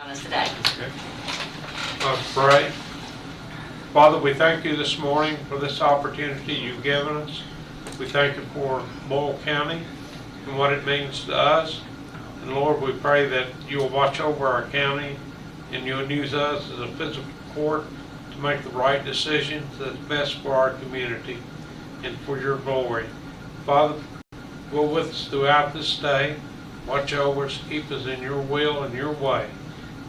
on us today. Okay. Let's pray. Father, we thank you this morning for this opportunity you've given us. We thank you for Boyle County and what it means to us. And Lord, we pray that you will watch over our county and you'll use us as a physical court to make the right decisions that's best for our community and for your glory. Father, go with us throughout this day. Watch over us, keep us in your will and your way.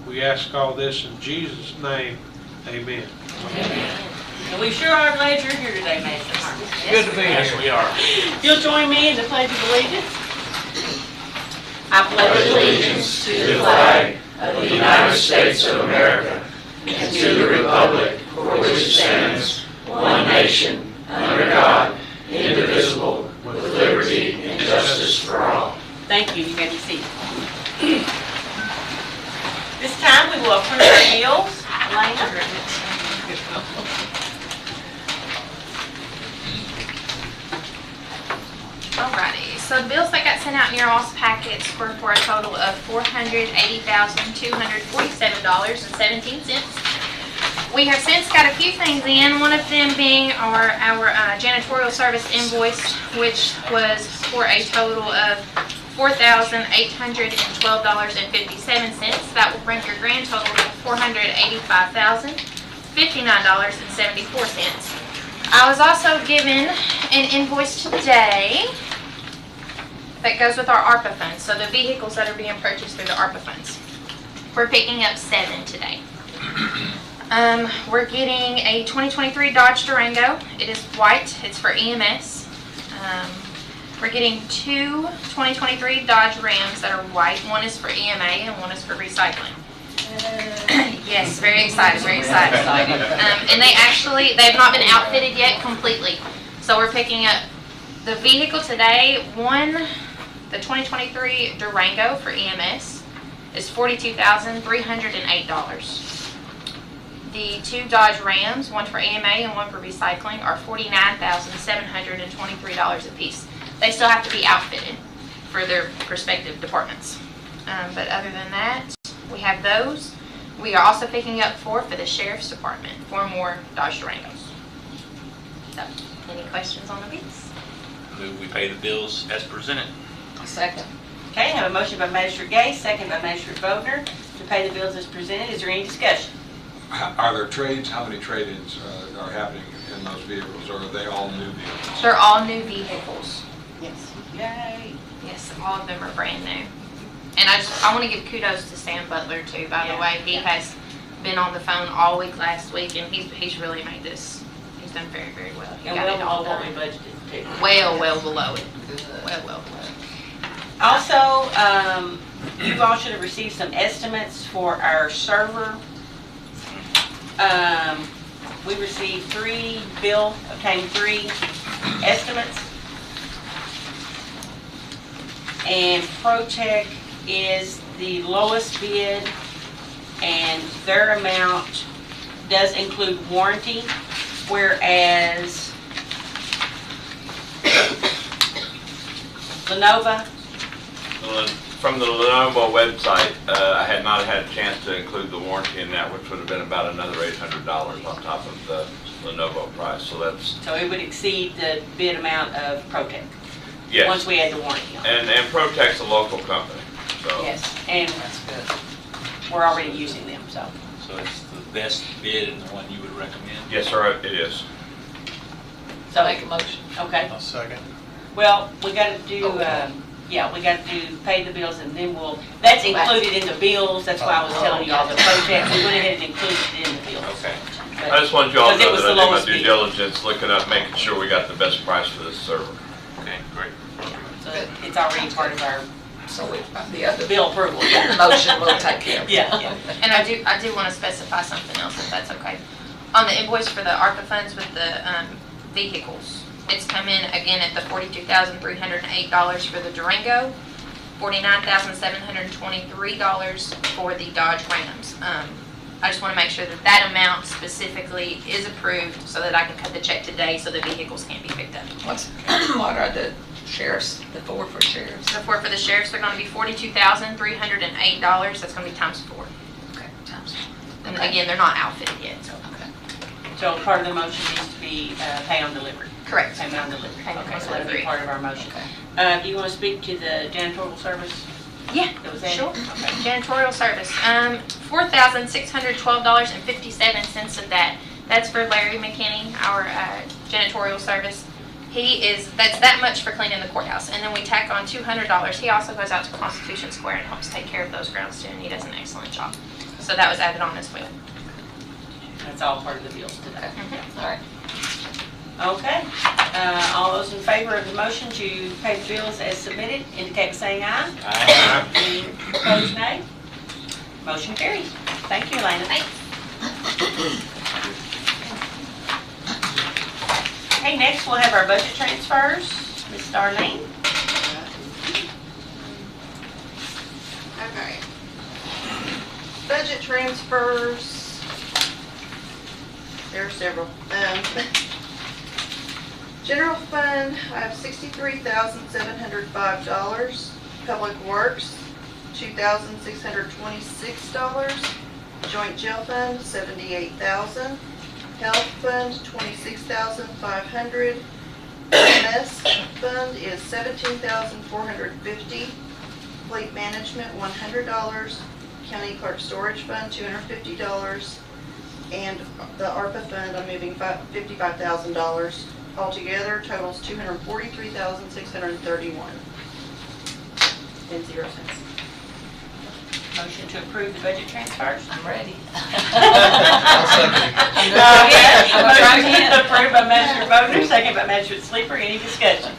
We ask all this in Jesus' name. Amen. Amen. And we sure are glad you're here today, Mason Harmon. Good to be here. Yes, we are. You'll join me in the Pledge of Allegiance. I pledge allegiance to the flag of the United States of America and to the republic for which it stands, one nation, under God, indivisible, with liberty and justice for all. Thank you. You may be seated. This time we will approve our bills. Alrighty, so the bills that got sent out in your all's packets were for a total of $480,247.17. We have since got a few things in, one of them being our janitorial service invoice, which was for a total of $4,812.57. That will bring your grand total to $485,059.74. I was also given an invoice today that goes with our ARPA funds, so the vehicles that are being purchased through the ARPA funds. We're picking up 7 today. We're getting a 2023 Dodge Durango. It is white. It's for EMS. We're getting 2 2023 Dodge Rams that are white. One is for EMA and one is for recycling. Yes, very excited, very excited. And they have not been outfitted yet completely. So we're picking up the vehicle today. The 2023 Durango for EMS is $42,308. The 2 Dodge Rams, one for EMA and one for recycling, are $49,723 a piece. They still have to be outfitted for their respective departments. But other than that, we have those. We are also picking up 4 for the Sheriff's Department, 4 more Dodge Durangos. So, any questions on the bills? Move we pay the bills as presented. Second. Okay, I have a motion by Magistrate Gay, second by Magistrate Bodner to pay the bills as presented. Is there any discussion? Are there trades? How many trade-ins are happening in those vehicles, or are they all new vehicles? They're all new vehicles. Yes. Yay. Yes, all of them are brand new. And I want to give kudos to Sam Butler too, by the way. He has been on the phone all week last week, and he's really made this. He's done very, very well. He And got well it all below what done. we budgeted too. Well below it. Well below it. Also, you all should have received some estimates for our server. We received 3 estimates. And ProTech is the lowest bid, and their amount does include warranty, whereas Lenovo. From the Lenovo website, I had not had a chance to include the warranty in that, which would have been about another $800 on top of the Lenovo price. So it would exceed the bid amount of ProTech. yes. Once we add the warranty on. And ProTech's a local company, so. Yes, and That's good. we're already using them, so. So it's the best bid and the one you would recommend? Yes, sir, it is. So Make a motion. Okay. I'll second. Well, we got to do, we got to pay the bills, and then that's included in the bills. That's why I was telling you all the ProTech. We went ahead and included it in the bills. Okay. But- I just wanted you all to because it know was that I the did my lowest due bid. diligence, looking up, making sure we got the best price for this server. Okay, great. So it's already part of our So the other bill approval. motion will take care of it. Yeah. And I do want to specify something else, if that's okay. On the invoice for the ARPA funds with the vehicles, it's come in again at the $42,308 for the Durango, $49,723 for the Dodge Rams. I just want to make sure that that amount specifically is approved so that I can cut the check today so the vehicles can be picked up. What are the sheriffs, the 4 for sheriffs? The 4 for the sheriffs, they're going to be $42,308. That's going to be times 4. And again, they're not outfitted yet, so. So part of the motion needs to be pay on delivery. Correct. Payment on delivery. Payment Okay, on so that'll be delivery. part of our motion. Do you want to speak to the janitorial service? Yeah, That was added? sure. Okay. Janitorial service, $4,612.57 of that. That's for Larry McKinney, our janitorial service. That's that much for cleaning the courthouse. And then we tack on $200. He also goes out to Constitution Square and helps take care of those grounds too, and he does an excellent job. So that was added on as well. That's all part of the bills today. All right. Okay. All those in favor of the motion to pay the bills as submitted indicate by saying aye. Aye. Any opposed, nay? Motion carries. Thank you, Elena. Thanks. Okay, next we'll have our budget transfers. Ms. Darlene. Okay. Budget transfers. There are several. General fund, I have $63,705. Public Works, $2,626. Joint jail fund, $78,000. Health fund, $26,500. EMS fund is $17,450. Fleet management, $100. County clerk storage fund, $250. And the ARPA fund, I'm moving $55,000. Altogether totals $243,631 and 0 cents. Motion to approve the budget transfers. I'm ready. Motion to approve by Magistrate Bodner, second by Magistrate Sleeper. Any discussion?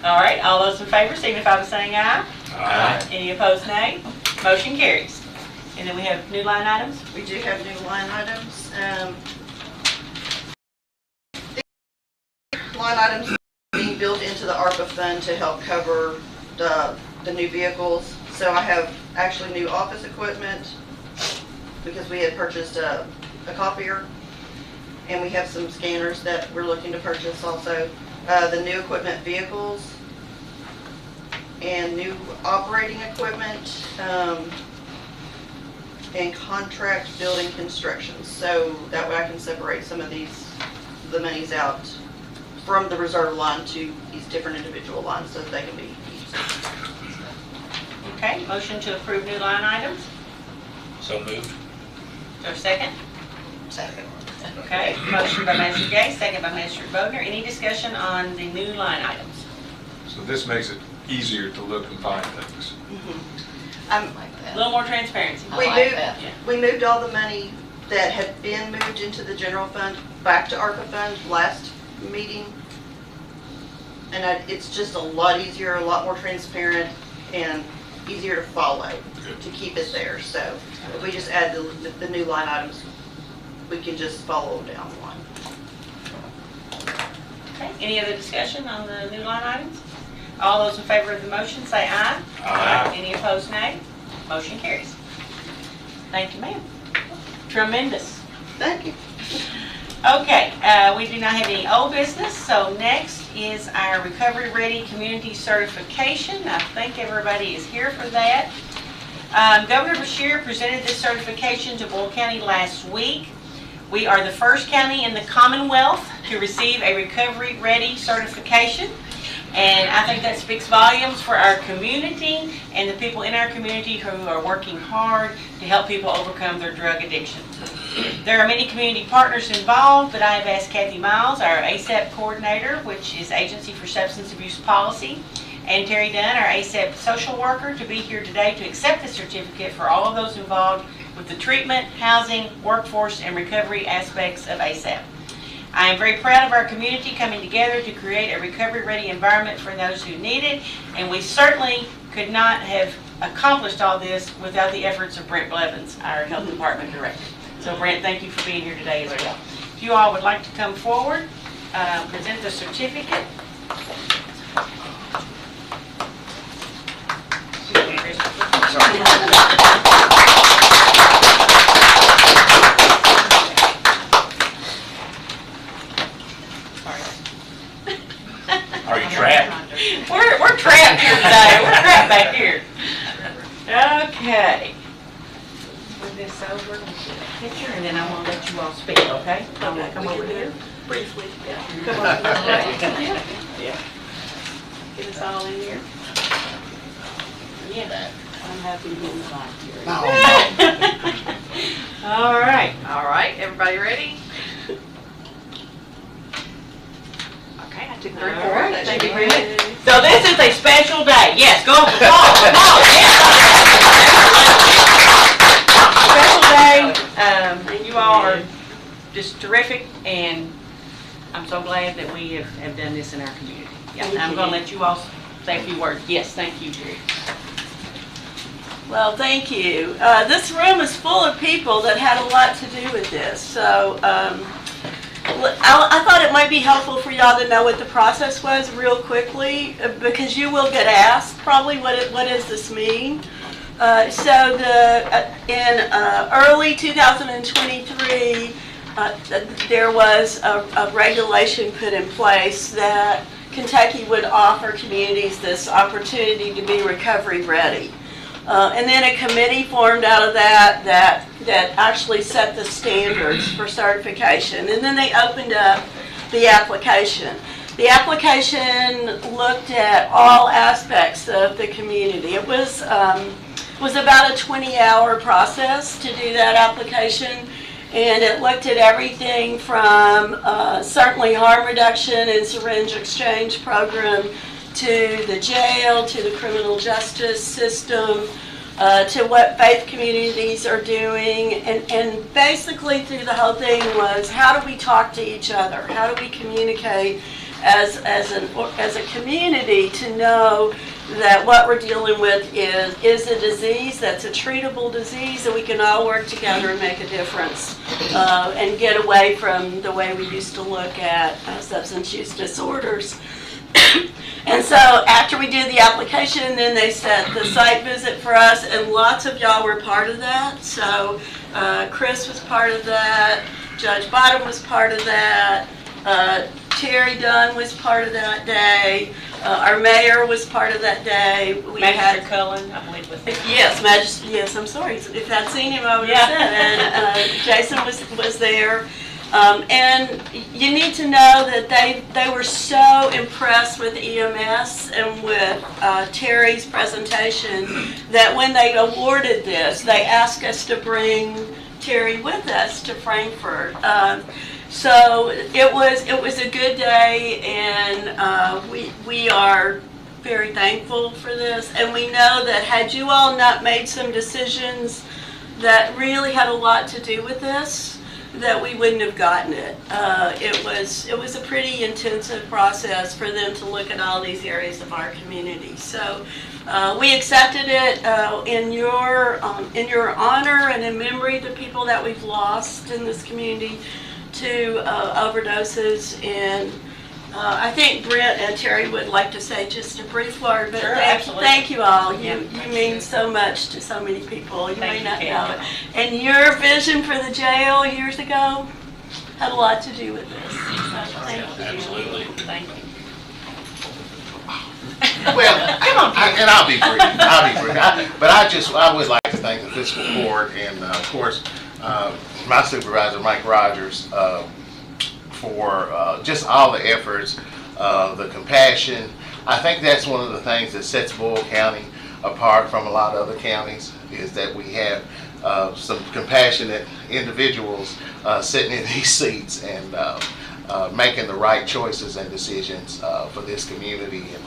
All right, all those in favor signify by saying aye. Aye. Any opposed, nay? Motion carries. And then we have new line items. We do have new line items. Line items being built into the ARPA fund to help cover the new vehicles. So I have actually new office equipment because we had purchased a copier, and we have some scanners that we're looking to purchase also. The new equipment vehicles and new operating equipment, and contract building construction. So that way I can separate some of the monies out from the reserve line to these different individual lines so that they can be used. Okay, motion to approve new line items. So moved. Is there a second? Second. Okay, motion by Magistrate Gay, second by Magistrate Bodner. Any discussion on the new line items? So this makes it easier to look and find things. I like A that. little more transparency. I like that. We moved all the money that had been moved into the general fund back to ARPA fund last meeting. And it's just a lot easier, a lot more transparent, and easier to follow to keep it there. So if we just add the new line items, we can just follow them down the line. Okay, any other discussion on the new line items? All those in favor of the motion say aye. Aye. Any opposed, nay? Motion carries. Thank you, ma'am. Tremendous. Thank you. Okay, we do not have any old business, so next is our Recovery Ready Community Certification. I think everybody is here for that. Governor Beshear presented this certification to Boyle County last week. We are the first county in the Commonwealth to receive a Recovery Ready certification. And I think that speaks volumes for our community and the people in our community who are working hard to help people overcome their drug addiction. There are many community partners involved, but I have asked Kathy Miles, our ASAP coordinator, which is Agency for Substance Abuse Policy, and Terry Dunn, our ASAP social worker, to be here today to accept the certificate for all of those involved with the treatment, housing, workforce, and recovery aspects of ASAP. I am very proud of our community coming together to create a recovery-ready environment for those who need it, and we certainly could not have accomplished all this without the efforts of Brent Blevins, our Health Department Director. So Brent, thank you for being here today as well. If you all would like to come forward, present the certificate. Are you trapped? We're trapped here today. We're trapped back here. Okay. this over and get a picture, and then I'm gonna let you all speak, okay? I'm gonna come over here. Briefly, yeah. Come on, Yeah. Get us all in here. Yeah, I'm happy to be in the back here. All right, everybody ready? Okay, I took 3, 4. That should be good. So this is a special day. Yes, go on, yes. Special day, and you all are just terrific, and I'm so glad that we have done this in our community. Yeah, I'm gonna let you all say a few words. Yes, thank you, Gerry. Well, thank you. This room is full of people that had a lot to do with this. So I thought it might be helpful for y'all to know what the process was real quickly, because you will get asked probably what does this mean. So in early 2023, there was a regulation put in place that Kentucky would offer communities this opportunity to be recovery ready. And then a committee formed out of that actually set the standards for certification. And then they opened up the application. The application looked at all aspects of the community. It was about a 20-hour process to do that application. And it looked at everything from certainly harm reduction and syringe exchange program to the jail, to the criminal justice system, to what faith communities are doing. And basically through the whole thing was, how do we talk to each other? How do we communicate as a community to know that what we're dealing with is a disease that's a treatable disease, and we can all work together and make a difference and get away from the way we used to look at substance use disorders. And so after we did the application, then they set the site visit for us, and lots of y'all were part of that. So Chris was part of that, Judge Bottom was part of that, Terry Dunn was part of that day, our mayor was part of that day. We Magistrate Cullen, I believe, was there. Yes, Magistrate. Yes, I'm sorry. If I'd seen him, I would have said. And Jason was there. And you need to know that they were so impressed with EMS and with Terry's presentation that when they awarded this, they asked us to bring Terry with us to Frankfurt. So it was a good day, and we are very thankful for this. And we know that had you all not made some decisions that really had a lot to do with this, that we wouldn't have gotten it. It was a pretty intensive process for them to look at all these areas of our community. So we accepted it in your honor and in memory of the people that we've lost in this community to overdoses. And I think Brent and Terry would like to say just a brief word, but Sure, thank you all. You Yeah, mean so much to so many people. You may not Thank you, know it. And your vision for the jail years ago had a lot to do with this. So thank you. Absolutely. Thank you. Well, and I'll be brief. But I would like to thank the fiscal court and, of course, my supervisor, Mike Rogers, for just all the efforts, the compassion. I think that's one of the things that sets Boyle County apart from a lot of other counties, is that we have some compassionate individuals sitting in these seats and making the right choices and decisions for this community. And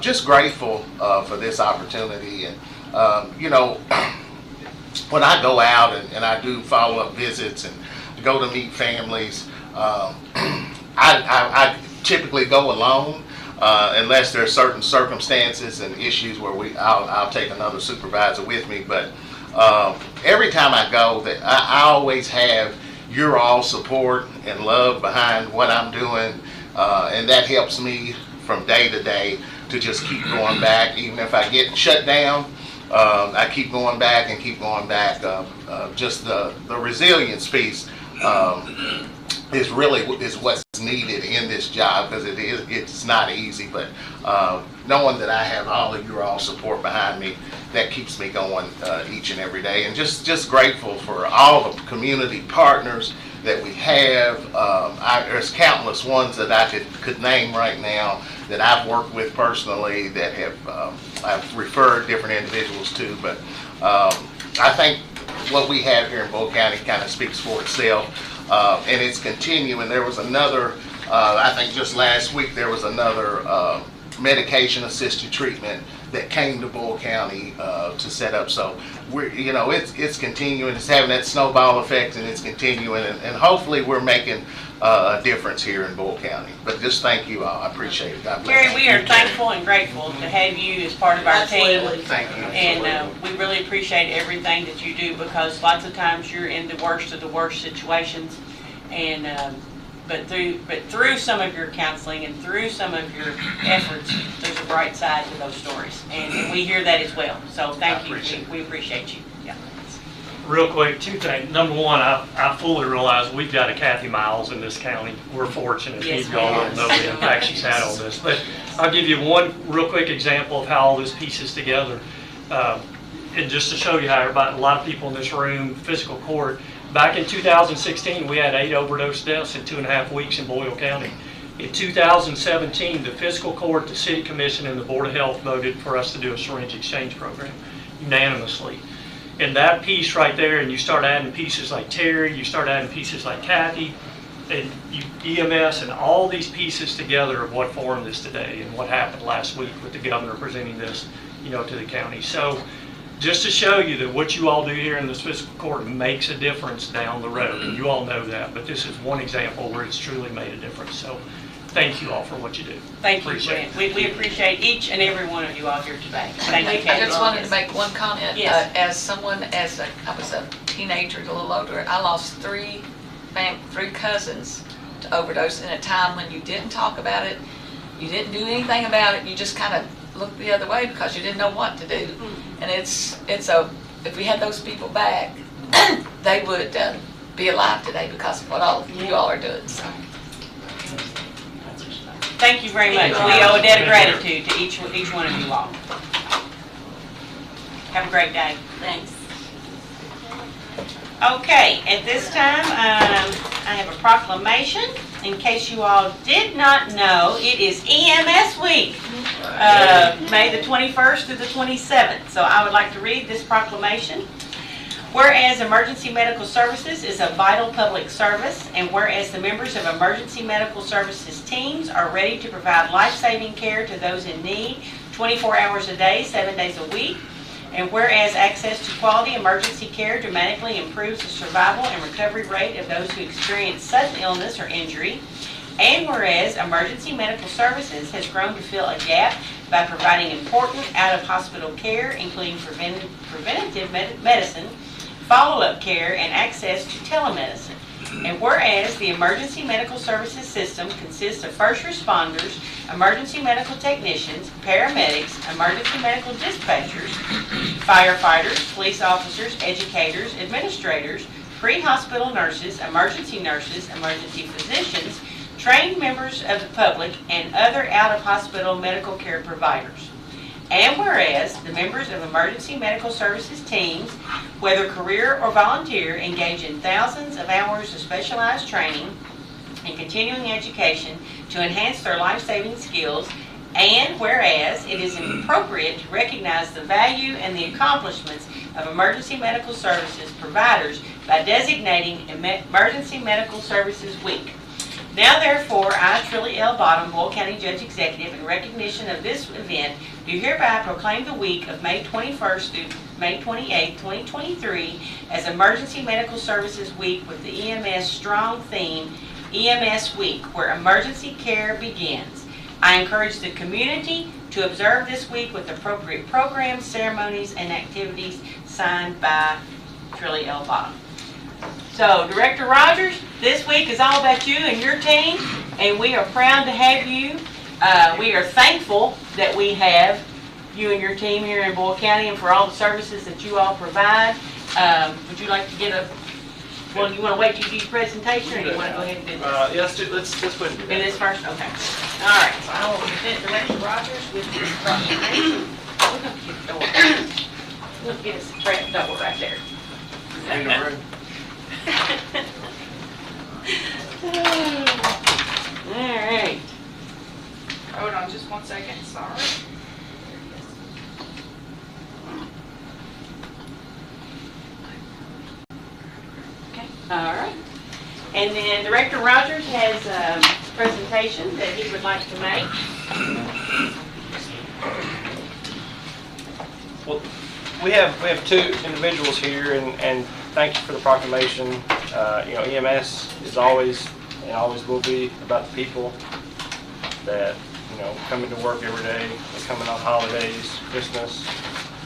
just grateful for this opportunity. And when I go out and I do follow-up visits and go to meet families, I typically go alone unless there are certain circumstances and issues where I'll take another supervisor with me. But every time I go, I always have your all support and love behind what I'm doing, and that helps me from day to day to just keep going back. Even if I get shut down, I keep going back and keep going back. Just the resilience piece is what's needed in this job, because it's not easy, but knowing that I have all of your all support behind me, that keeps me going each and every day, and just grateful for all the community partners that we have. There's countless ones that I could name right now that I've worked with personally, that I've referred different individuals to, but I think what we have here in Boyle County kind of speaks for itself. And it's continuing. There was another, I think just last week, there was another medication-assisted treatment that came to Boyle County to set up. So it's continuing. It's having that snowball effect, and it's continuing. And hopefully, we're making a difference here in Boyle County. But just thank you all. I appreciate it. God bless. Gerry, we are thankful and grateful to have you as part of our team. Thank you. And we really appreciate everything that you do, because lots of times you're in the worst of the worst situations, and but through some of your counseling and through some of your efforts, there's a bright side to those stories, and we hear that as well. So thank you. We appreciate you. Yeah. Real quick, two things. Number one, I fully realize we've got a Kathy Miles in this county. We're fortunate. Yes, You all don't know the impact she's had on this. But I'll give you one real quick example of how all this pieces together. And just to show you how a lot of people in this room, fiscal court, back in 2016, we had 8 overdose deaths in 2.5 weeks in Boyle County. In 2017, the fiscal court, the city commission, and the Board of Health voted for us to do a syringe exchange program unanimously. And that piece right there, and you start adding pieces like Terry, you start adding pieces like Kathy, and EMS, and all these pieces together of what formed this today and what happened last week with the governor presenting this, to the county. So just to show you that what you all do here in this fiscal court makes a difference down the road, and you all know that, but this is one example where it's truly made a difference. So thank you all for what you do. Thank you, Brent. We appreciate each and every one of you out here today. Thank you, I Kathy. just wanted to make one comment. Yes. I was a teenager, a little older, I lost three cousins to overdose in a time when you didn't talk about it, you didn't do anything about it, you just kind of looked the other way because you didn't know what to do. And if we had those people back, they would be alive today because of what all you all are doing. So. Thank you very much. We owe a debt of gratitude to each one of you all. Have a great day. Thanks. Okay, at this time, I have a proclamation. In case you all did not know, it is EMS week, May the 21st through the 27th. So I would like to read this proclamation. Whereas emergency medical services is a vital public service, and whereas the members of emergency medical services teams are ready to provide life-saving care to those in need 24 hours a day, 7 days a week, and whereas access to quality emergency care dramatically improves the survival and recovery rate of those who experience sudden illness or injury, and whereas emergency medical services has grown to fill a gap by providing important out-of-hospital care, including preventative medicine, follow-up care, and access to telemedicine. And whereas the emergency medical services system consists of first responders, emergency medical technicians, paramedics, emergency medical dispatchers, firefighters, police officers, educators, administrators, pre-hospital nurses, emergency physicians, trained members of the public, and other out-of-hospital medical care providers. And whereas the members of emergency medical services teams, whether career or volunteer, engage in thousands of hours of specialized training and continuing education to enhance their life-saving skills, and whereas it is appropriate to recognize the value and the accomplishments of emergency medical services providers by designating Emergency Medical Services Week. Now therefore, I, Trilly L. Bottom, Boyle County Judge Executive, in recognition of this event, do hereby proclaim the week of May 21st through May 28th, 2023 as Emergency Medical Services Week with the EMS strong theme, EMS Week, where emergency care begins. I encourage the community to observe this week with appropriate programs, ceremonies, and activities signed by Trilly L. Bottom. So, Director Rogers, this week is all about you and your team, and we are proud to have you. We are thankful that we have you and your team here in Boyle County and for all the services that you all provide. Would you like to get a Well, you want to wait till you do your presentation, or you want to go ahead and do this? Yeah, let's go ahead and do Do that. this first? Okay. All right, so I will present Director Rogers with this proclamation. We're going to get the door. We'll get us a trap door right there. In the room. All right. Hold on just 1 second, sorry. Okay. All right. And then Director Rogers has a presentation that he would like to make. Well, we have two individuals here, and thank you for the proclamation. You know, EMS is always and always will be about the people that, you know, come into work every day. They come in on holidays, Christmas.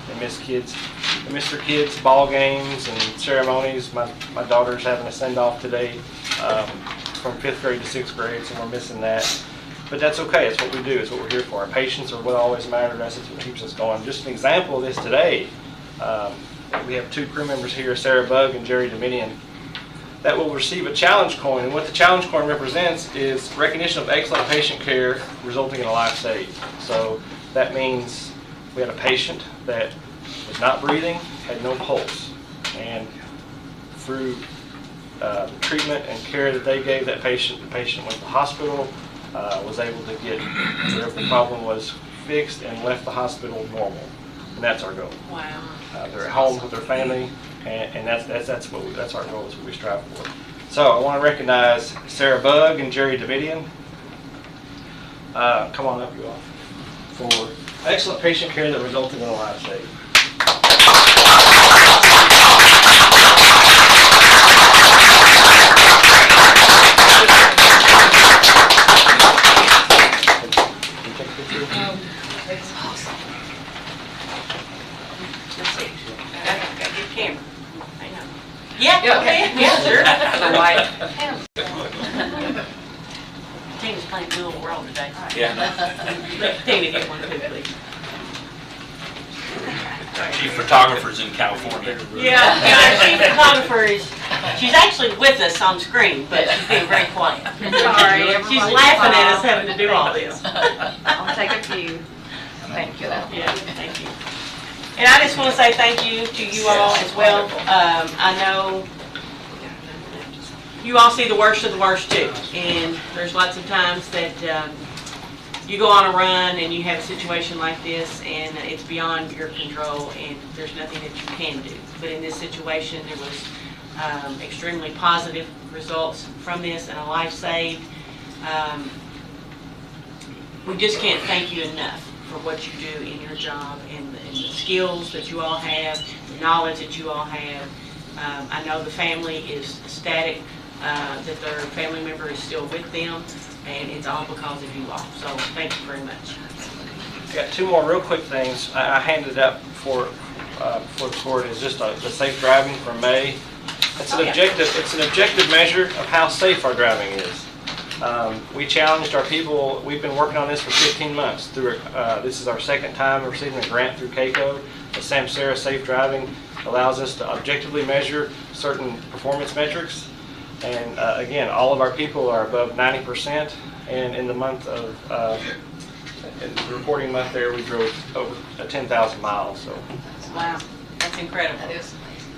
They miss their kids' ball games and ceremonies. My daughter's having a send-off today from 5th grade to 6th grade, so we're missing that. But that's okay. It's what we do. It's what we're here for. Our patients are what always matter to us. It's what keeps us going. Just an example of this today, we have two crew members here, Sarah Bugg and Gerry Dominion, that will receive a challenge coin. And what the challenge coin represents is recognition of excellent patient care resulting in a life saved. So that means we had a patient that was not breathing, had no pulse, and through the treatment and care that they gave that patient, the patient went to the hospital, was able to get whatever the problem was fixed and left the hospital normal. And that's our goal. Wow. They're at home with their family, and that's our goal. That's what we strive for. So I want to recognize Sarah Bugg and Gerry Dominion. Come on up, you all, for excellent patient care that resulted in a life saved. It's awesome. Let's see. Got a good camera. Hang on. Yeah, okay. Yeah, sure. The white. Tina's playing Little World today. Yeah. Tina, get one too, please. Chief photographer's in California. Yeah, our chief photographer she's actually with us on screen, but she's being very quiet. Sorry, She's laughing at us having to do all this. I'll take a few. Thank you. Yeah, thank you. And I just want to say thank you to you all as well. I know you all see the worst of the worst too, and there's lots of times that you go on a run and you have a situation like this and it's beyond your control and there's nothing that you can do. But in this situation, there was extremely positive results from this and a life saved. We just can't thank you enough for what you do in your job and the skills that you all have, the knowledge that you all have. I know the family is ecstatic that their family member is still with them, and it's all because of you all. So thank you very much. Got two more real quick things. I handed out for the court is just the safe driving from May. It's an objective. It's an objective measure of how safe our driving is. We challenged our people. We've been working on this for 15 months. This is our second time receiving a grant through CAECO. The Samsara Safe Driving allows us to objectively measure certain performance metrics. And again, all of our people are above 90%. And in the month of in the reporting month there, we drove over 10,000 miles. So Wow, that's incredible. That is amazing.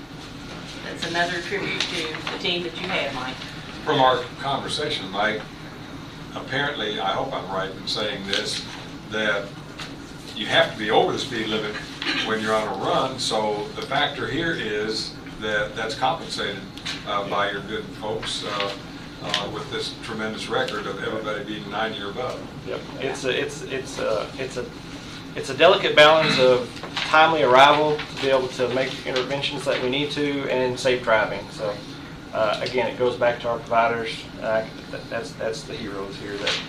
That's another tribute to the team that you have, Mike. From our conversation, Mike, apparently, I hope I'm right in saying this, that you have to be over the speed limit when you're on a run, so the factor here is that that's compensated by your good folks with this tremendous record of everybody being 90 or above. yep, it's a delicate balance of timely arrival to be able to make interventions that we need to and safe driving. So again, it goes back to our providers. That's the heroes here that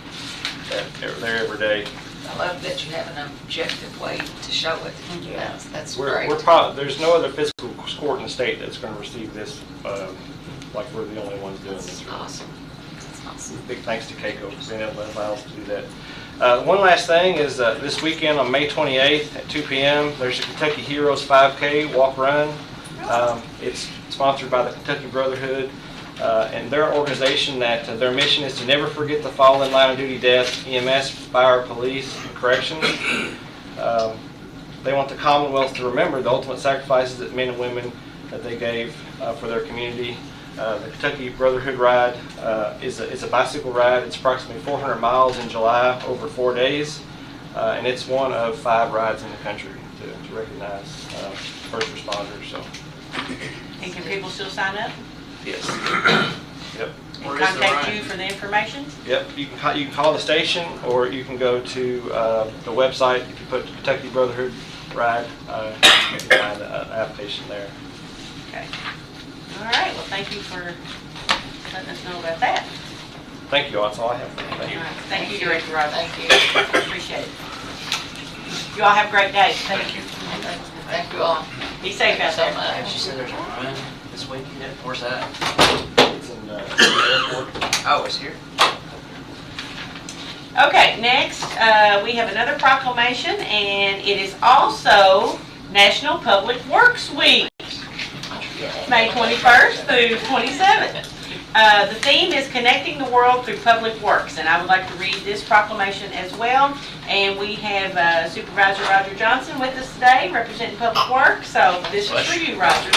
are there every day. I love that you have an objective way to show it. Yeah. That's We're great. there's no other fiscal court in the state that's going to receive this like we're the only ones doing this. Awesome. That's awesome. Big thanks to CAECO for being able to allow us to do that. One last thing is this weekend on May 28th at 2 p.m. there's a Kentucky Heroes 5K walk run. It's sponsored by the Kentucky Brotherhood, and their organization that their mission is to never forget the fallen line of duty death, EMS, fire, police, and corrections. They want the Commonwealth to remember the ultimate sacrifices that men and women that they gave for their community. The Kentucky Brotherhood ride is a bicycle ride. It's approximately 400 miles in July over 4 days, and it's one of 5 rides in the country to recognize first responders. So. And can people still sign up Yes. Yep. and contact you for the information? Yep. You can call the station, or you can go to the website. If you put Kentucky Brotherhood ride, you can find an application there. Okay. All right, well, thank you for letting us know about that. Thank you. That's all I have. Thank you. All right, thank you, Director Roger. Thank you. Appreciate it. You all have a great day. Thank you. Thank you all. Be safe out there. She said there's a run this weekend. Where's that? It's in the airport. Oh, it's here. Okay, next, we have another proclamation, and it is also National Public Works Week, May 21st through 27th. The theme is Connecting the World Through Public Works, and I would like to read this proclamation as well. And we have Supervisor Roger Johnson with us today, representing Public Works, so this is for you, Roger.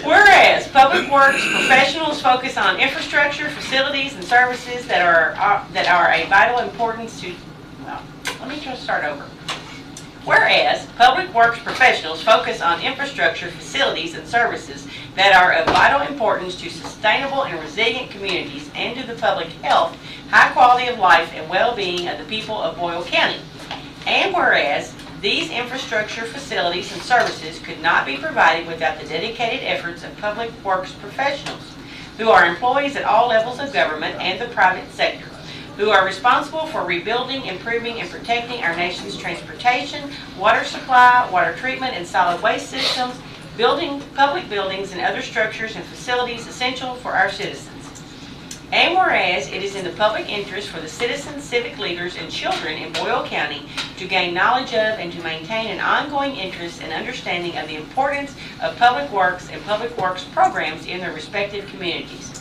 Whereas Public Works professionals focus on infrastructure, facilities, and services that are a vital importance to, well, let me just start over. Whereas Public Works professionals focus on infrastructure, facilities, and services that are of vital importance to sustainable and resilient communities and to the public health, high quality of life, and well-being of the people of Boyle County. And whereas these infrastructure, facilities, and services could not be provided without the dedicated efforts of Public Works professionals, who are employees at all levels of government and the private sector, who are responsible for rebuilding, improving, and protecting our nation's transportation, water supply, water treatment, and solid waste systems, building public buildings and other structures and facilities essential for our citizens. And whereas it is in the public interest for the citizens, civic leaders, and children in Boyle County to gain knowledge of and to maintain an ongoing interest and understanding of the importance of public works and public works programs in their respective communities.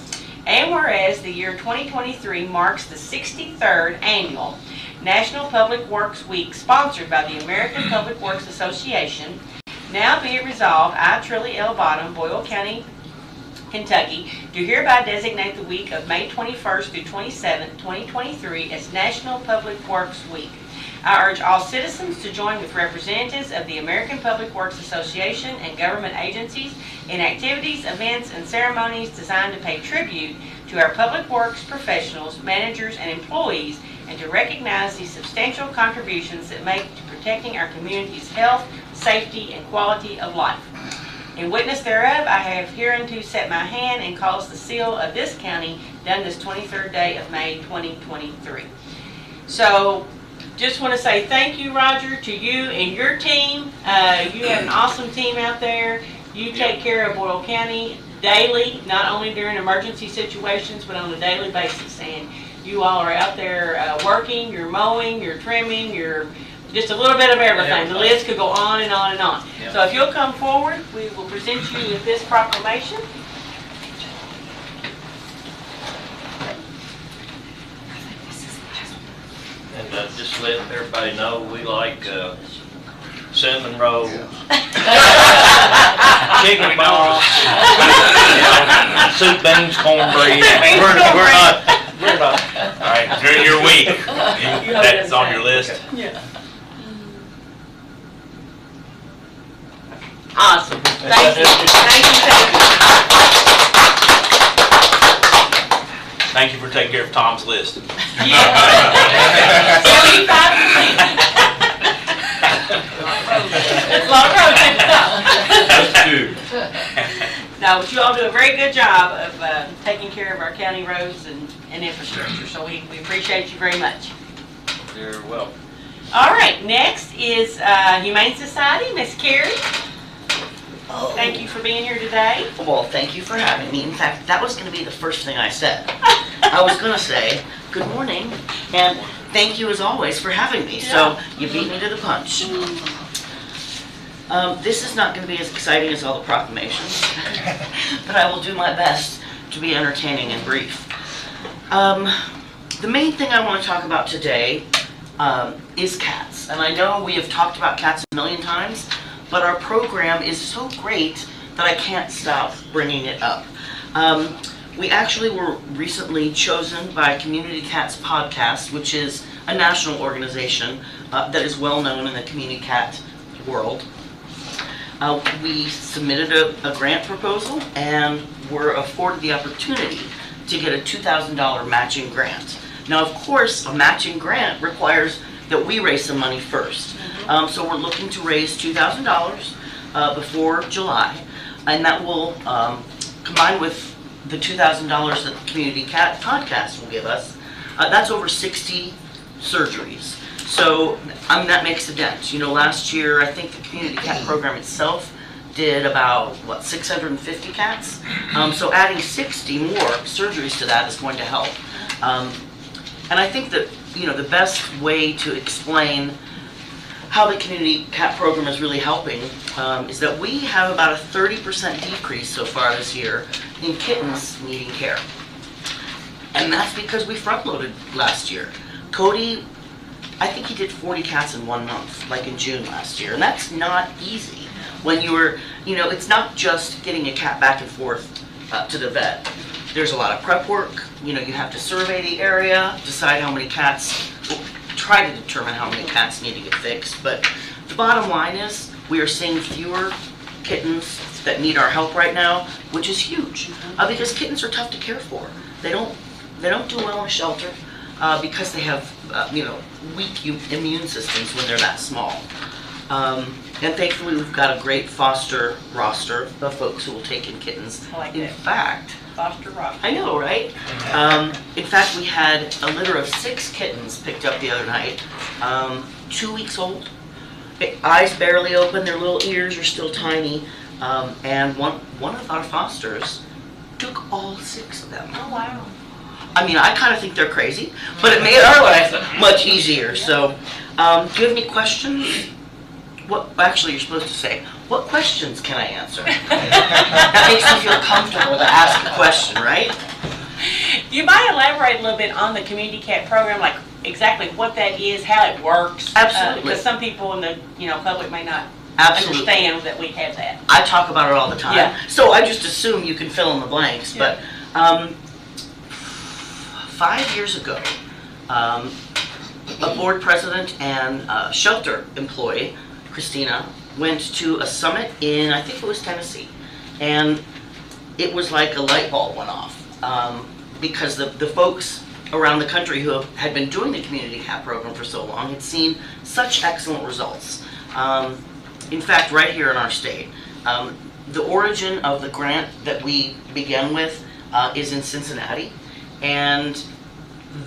And whereas the year 2023 marks the 63rd annual National Public Works Week sponsored by the American Public Works Association, now be it resolved, I, Trilly L. Bottom, Boyle County, Kentucky, do hereby designate the week of May 21st through 27th, 2023 as National Public Works Week. I urge all citizens to join with representatives of the American Public Works Association and government agencies in activities, events, and ceremonies designed to pay tribute to our public works professionals, managers, and employees, and to recognize the substantial contributions that make to protecting our community's health, safety, and quality of life. In witness thereof, I have hereunto set my hand and caused the seal of this county done this 23rd day of May 2023. So, just want to say thank you, Roger, to you and your team. You have an awesome team out there. You take care of Boyle County daily, not only during emergency situations, but on a daily basis. And you all are out there working, you're mowing, you're trimming, you're just a little bit of everything. The list could go on and on and on. So if you'll come forward, we will present you with this proclamation. And just let everybody know we like cinnamon rolls, chicken balls, soup, beans, cornbread. We're not. All right, during your week, that's on your list. Yeah. Awesome. Thank you. Thank you. Thank you for taking care of Tom's list. Yeah. 75%. That's a lot of road. That's good. No, but you all do a very good job of taking care of our county roads and infrastructure, so we appreciate you very much. You're welcome. All right, next is Humane Society, Miss Kari. Thank you for being here today. Well, thank you for having me. In fact, that was going to be the first thing I said. I was going to say, good morning, and thank you as always for having me. So you beat me to the punch. This is not going to be as exciting as all the proclamations, but I will do my best to be entertaining and brief. The main thing I want to talk about today is cats. And I know we have talked about cats a million times, but our program is so great that I can't stop bringing it up. We actually were recently chosen by Community Cats Podcast, which is a national organization that is well known in the community cat world. We submitted a grant proposal and were afforded the opportunity to get a $2,000 matching grant. Now, of course, a matching grant requires that we raise some money first. So we're looking to raise $2,000 before July, and that will combine with the $2,000 that the Community Cat Podcast will give us. That's over 60 surgeries. So that makes a dent. You know, last year, I think the Community Cat Program itself did about, 650 cats? So adding 60 more surgeries to that is going to help. And I think that, you know, the best way to explain how the Community Cat Program is really helping is that we have about a 30% decrease so far this year in kittens needing care. And that's because we front-loaded last year. Cody, I think he did 40 cats in 1 month, like in June last year, and that's not easy. When you're, you know, it's not just getting a cat back and forth to the vet. There's a lot of prep work. You know, you have to survey the area, decide how many cats, try to determine how many cats need to get fixed. But the bottom line is we are seeing fewer kittens that need our help right now, which is huge because kittens are tough to care for. They don't do well in a shelter because they have you know, weak immune systems when they're that small. And thankfully we've got a great foster roster of folks who will take in kittens. I like in that. fact, Foster rock. I know, right? In fact, we had a litter of 6 kittens picked up the other night, 2 weeks old. Eyes barely open, their little ears are still tiny, and one of our fosters took all 6 of them. Oh, wow. I mean, I kind of think they're crazy, but it made our life much easier. So, do you have any questions? Actually, you're supposed to say, what questions can I answer? That makes you feel comfortable to ask a question, right? You might elaborate a little bit on the Community Cat Program, like exactly what that is, how it works. Absolutely. Because some people in the public may not Absolutely. understand that we have that. I talk about it all the time. Yeah. So I just assume you can fill in the blanks. Yeah. But 5 years ago, a board president and shelter employee, Christina, went to a summit in, I think it was Tennessee. And it was like a light bulb went off because the folks around the country who had been doing the Community Cat Program for so long had seen such excellent results. In fact, right here in our state, the origin of the grant that we began with is in Cincinnati, and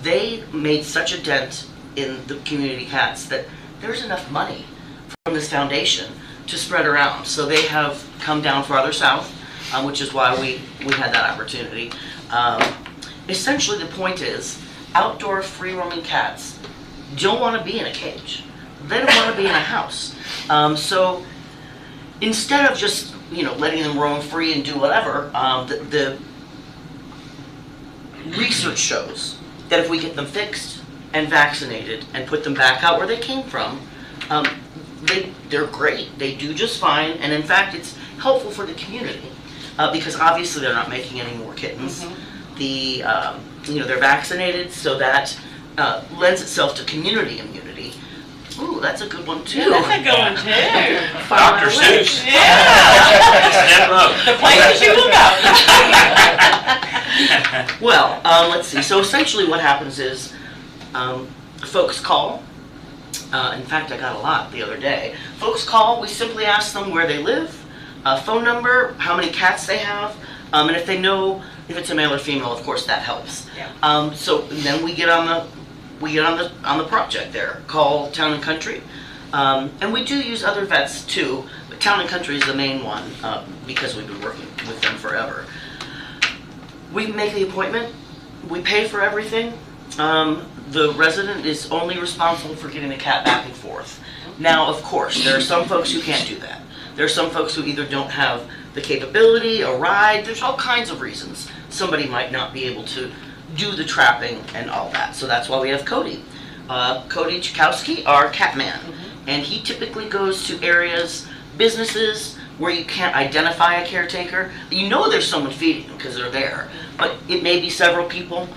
they made such a dent in the community cats that there's enough money from this foundation to spread around. So they have come down farther south, which is why we had that opportunity. Essentially, the point is, outdoor free-roaming cats don't want to be in a cage. They don't want to be in a house. So instead of just letting them roam free and do whatever, the research shows that if we get them fixed and vaccinated and put them back out where they came from, they're great. They do just fine, and in fact, it's helpful for the community because obviously they're not making any more kittens. Mm-hmm. They're vaccinated, so that lends itself to community immunity. Ooh, that's a good one too. Yeah, that's a good one too. Dr. Seuss. Yeah. Step up. The places you will go. Well, let's see. So essentially what happens is folks call. In fact, I got a lot the other day. Folks call, we simply ask them where they live, phone number, how many cats they have, and if they know if it's a male or female, of course that helps. Yeah. So then we get on the project there. Call Town and Country, and we do use other vets too, but Town and Country is the main one because we've been working with them forever. We make the appointment, we pay for everything. The resident is only responsible for getting the cat back and forth. Now, of course, there are some folks who can't do that. There's some folks who either don't have the capability, a ride, there's all kinds of reasons. Somebody might not be able to do the trapping and all that. So that's why we have Cody. Cody Chakowski, our cat man. And he typically goes to areas, businesses, where you can't identify a caretaker. You know there's someone feeding them because they're there, but it may be several people.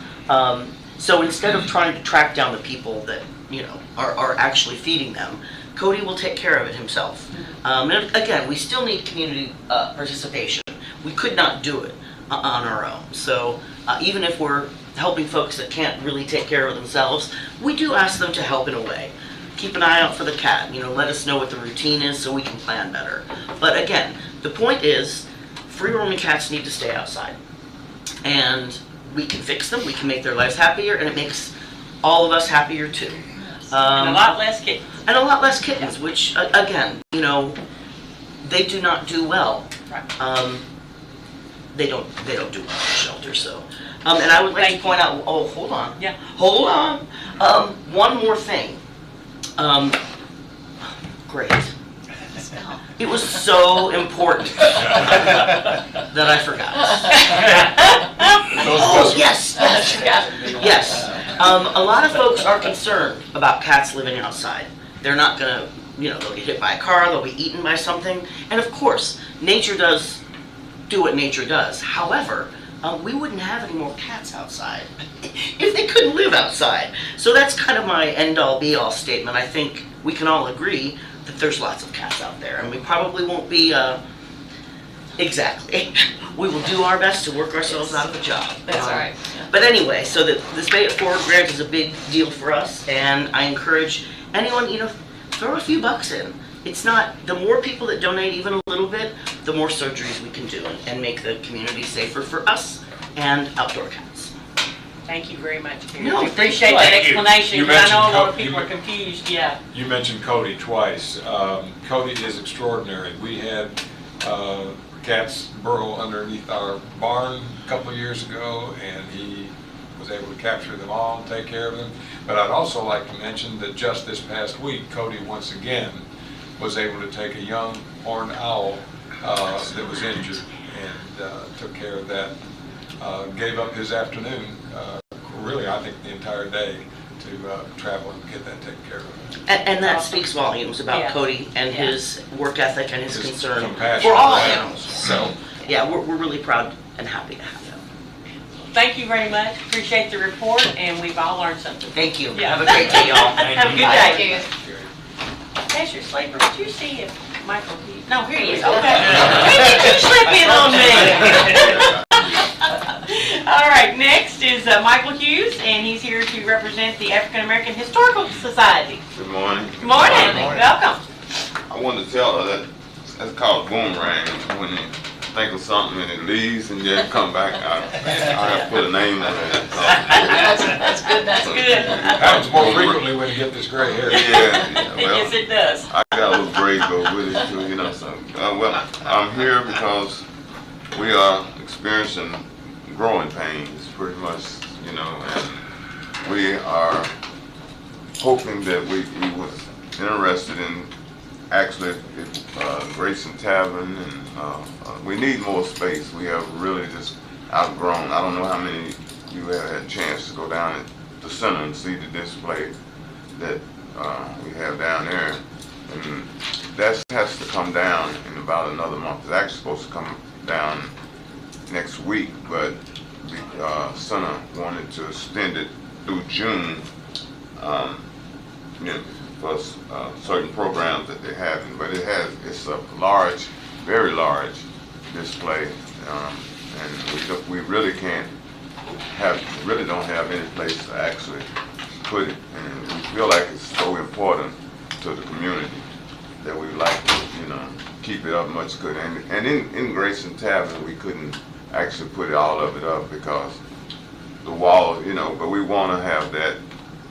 So instead of trying to track down the people that, you know, are actually feeding them, Cody will take care of it himself. And again, we still need community participation. We could not do it on our own. So even if we're helping folks that can't really take care of themselves, we do ask them to help in a way. Keep an eye out for the cat, you know, let us know what the routine is so we can plan better. But again, the point is, free roaming cats need to stay outside. And we can fix them, we can make their lives happier, and it makes all of us happier too. And a lot less kittens. And a lot less kittens, which again, you know, they do not do well. Right. They don't do well in the shelter, so. And I would like to point out, oh, hold on. Yeah. Hold on. One more thing. Great. It was so important that I forgot. Oh, yes. A lot of folks are concerned about cats living outside. They're not gonna, you know, they'll get hit by a car, they'll be eaten by something. And of course, nature does do what nature does. However, we wouldn't have any more cats outside if they couldn't live outside. So that's kind of my end-all be-all statement. I think we can all agree that there's lots of cats out there, and we probably won't be, exactly. We will do our best to work ourselves out of a job. That's right. But anyway, so this Pay It Forward grant is a big deal for us, and I encourage anyone, you know, throw a few bucks in. It's not, the more people that donate even a little bit, the more surgeries we can do and make the community safer for us and outdoor cats. Thank you very much, Kari. No, We appreciate that thank you. explanation, You because I know a lot of mentioned people are confused, yeah. You mentioned Cody twice. Cody is extraordinary. We had cats burrow underneath our barn a couple of years ago, and he was able to capture them all and take care of them. But I'd also like to mention that just this past week, Cody once again was able to take a young horned owl that was injured and took care of that. Gave up his afternoon, really I think the entire day, to travel and get that taken care of. And that speaks volumes about Yeah. Cody and his work ethic and his concern compassion for all for animals. So, yeah, we're really proud and happy to have him. Thank you very much, appreciate the report, and we've all learned something. Thank you. Yeah. Have a great day, y'all. Have a good Thank day. you. Pastor Slaper, did you see if Michael, no, here he is, okay. When did you slip in on me? All right, next is Michael Hughes, and he's here to represent the African American Historical Society. Good morning. Good morning, welcome. I wanted to tell her that that's called boomerang. When you think of something and it leaves and then come back, I have to put a name on it. That's good, that's good. Happens more frequently when you get this gray hair. Yeah, well, Yes, it does. I got a little gray go with it too, you know. So, well, I'm here because we are experiencing growing pains, pretty much, you know, and we are hoping that we was interested in actually Grayson Tavern, and we need more space. We have really just outgrown. I don't know how many you have had a chance to go down at the center and see the display that we have down there. And that has to come down in about another month. It's actually supposed to come down next week, but the center wanted to extend it through June, you know, for certain programs that they're having. But it's a large, very large display, and we really don't have any place to actually put it. And we feel like it's so important to the community that we'd like to, you know, keep it up much good. And in Grayson Tavern, we couldn't actually put all of it up because the wall, you know, but we want to have that